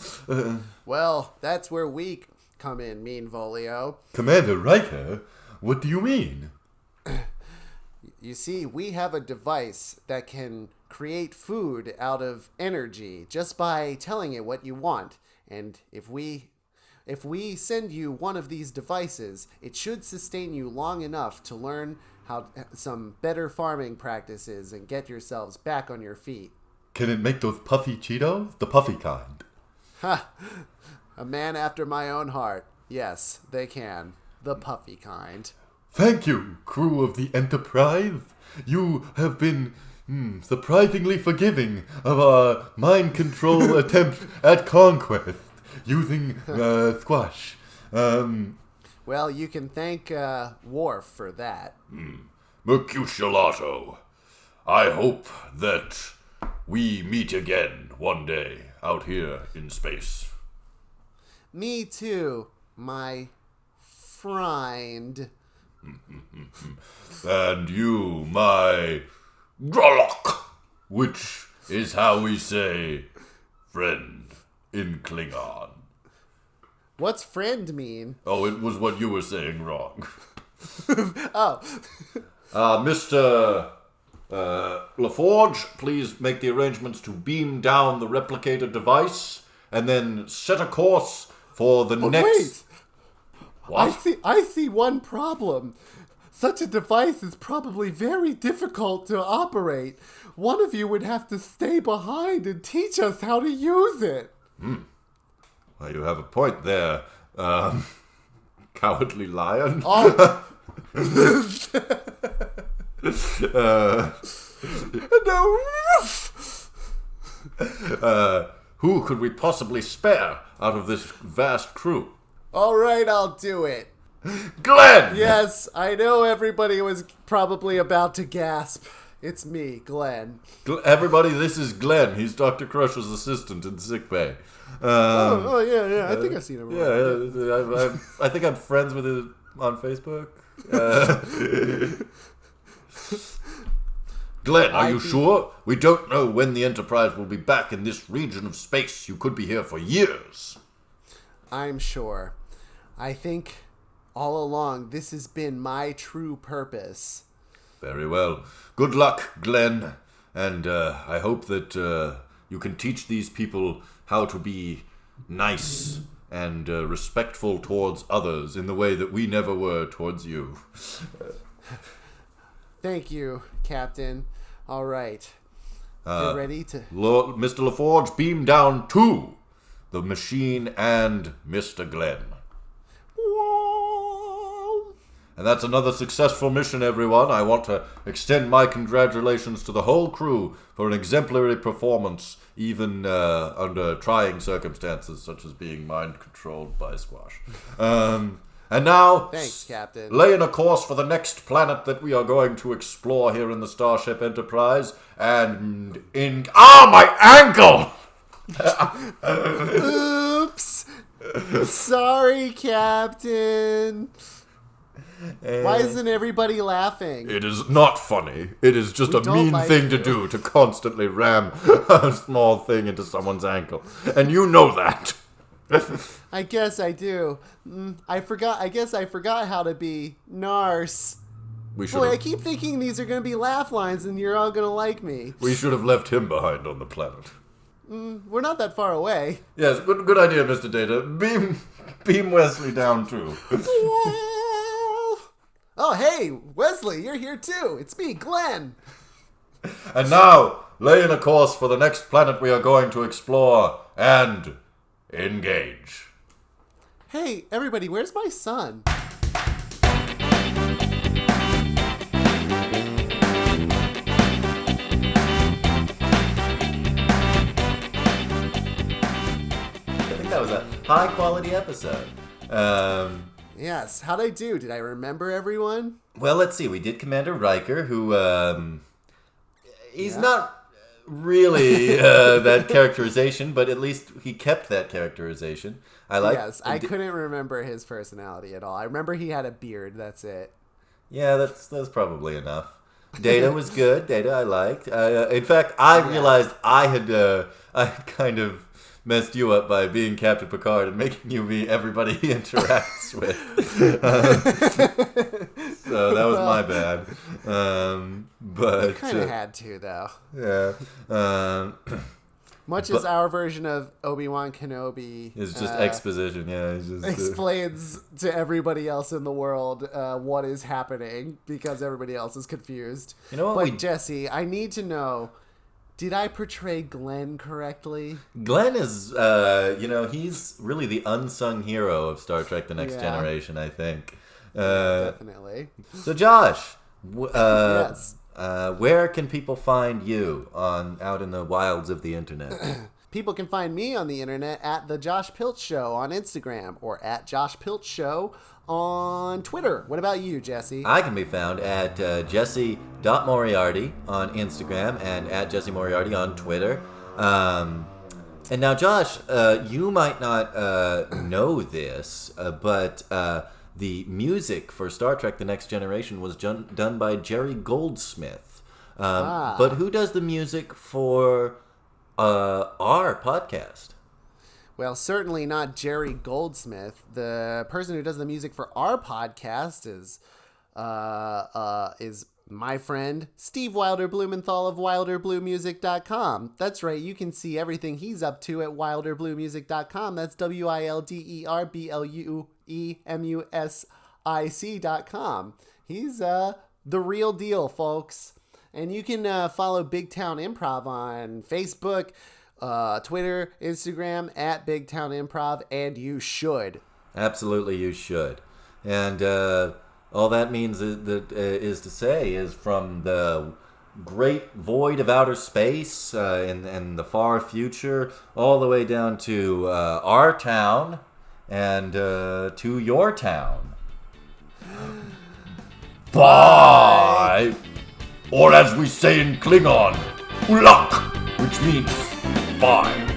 Well, that's where we come in, Mean Volio. Commander Riker, what do you mean? You see, we have a device that can create food out of energy just by telling it what you want. And if we send you one of these devices, it should sustain you long enough to learn some better farming practices and get yourselves back on your feet. Can it make those puffy Cheetos? The puffy kind. Ha! A man after my own heart. Yes, they can. The puffy kind. Thank you, crew of the Enterprise. You have been surprisingly forgiving of our mind control attempt at conquest using squash. Well, you can thank Worf for that. Mercutiolato. I hope that we meet again one day out here in space. Me too, my friend. And you, my Grolok, which is how we say friend in Klingon. What's friend mean? Oh, it was what you were saying wrong. Oh. Mr. LaForge, please make the arrangements to beam down the replicator device and then set a course for the next... Wait! What? I see one problem. Such a device is probably very difficult to operate. One of you would have to stay behind and teach us how to use it. Well, you have a point there, cowardly lion. Oh. No. Who could we possibly spare out of this vast crew? All right, I'll do it. Glenn! Yes, I know everybody was probably about to gasp. It's me, Glenn. Everybody, this is Glenn. He's Dr. Crusher's assistant in sickbay. Yeah. I think I've seen him. Yeah, I think I'm friends with him on Facebook. Glenn, are you sure? We don't know when the Enterprise will be back in this region of space. You could be here for years. I'm sure. I think all along this has been my true purpose. Very well. Good luck, Glenn. And I hope that you can teach these people how to be nice and respectful towards others in the way that we never were towards you. Thank you, Captain. All right. Get ready to... Lord, Mr. LaForge, beam down to the machine and Mr. Glenn. And that's another successful mission, everyone. I want to extend my congratulations to the whole crew for an exemplary performance, even under trying circumstances, such as being mind-controlled by Squash. And now, thanks, Captain. Laying a course for the next planet that we are going to explore here in the Starship Enterprise. And in... Ah, my ankle! Oops! Sorry, Captain. Why isn't everybody laughing? It is not funny. It is just a mean thing to do, to constantly ram a small thing into someone's ankle. And you know that. I guess I do. I guess I forgot how to be Narse. Boy, I keep thinking these are going to be laugh lines and you're all going to like me. We should have left him behind on the planet. We're not that far away. Yes, good idea, Mr. Data. Beam Wesley down too. Oh, hey, Wesley, you're here too. It's me, Glenn. And now, laying a course for the next planet we are going to explore and engage. Hey, everybody, where's my son? I think that was a high-quality episode. Yes, how'd I do? Did I remember everyone? Well, let's see. We did Commander Riker, who, he's not really that characterization, but at least he kept that characterization. Yes, I couldn't remember his personality at all. I remember he had a beard, that's it. Yeah, that's probably enough. Data was good. Data I liked. In fact, I realized I had kind of messed you up by being Captain Picard and making you be everybody he interacts with. So that was my bad. But kind of had to, though. Yeah. Much as our version of Obi-Wan Kenobi is just exposition, yeah. It's just, explains to everybody else in the world what is happening because everybody else is confused. You know what? But Jesse, I need to know, did I portray Glenn correctly? Glenn is, he's really the unsung hero of Star Trek The Next Generation, I think. Definitely. So, Josh, yes. Where can people find you out in the wilds of the internet? People can find me on the internet at The Josh Pilch Show on Instagram or at Josh Pilch Show on Twitter. What about you, Jesse? I can be found at jesse.moriarty on Instagram and at Jesse Moriarty on Twitter. And now, Josh, you might not know this, but the music for Star Trek The Next Generation was done by Jerry Goldsmith. But who does the music for our podcast? Well, certainly not Jerry Goldsmith. The person who does the music for our podcast is my friend Steve Wilder Blumenthal of WilderBlueMusic.com. That's right, you can see everything he's up to at WilderBlueMusic.com. That's WilderBlueMusic.com. He's the real deal, folks. And you can follow Big Town Improv on Facebook, Twitter, Instagram at Big Town Improv, and you should. Absolutely, you should. And all that means is to say is from the great void of outer space and the far future, all the way down to our town and to your town. Bye! Or as we say in Klingon, ulak, which means bye.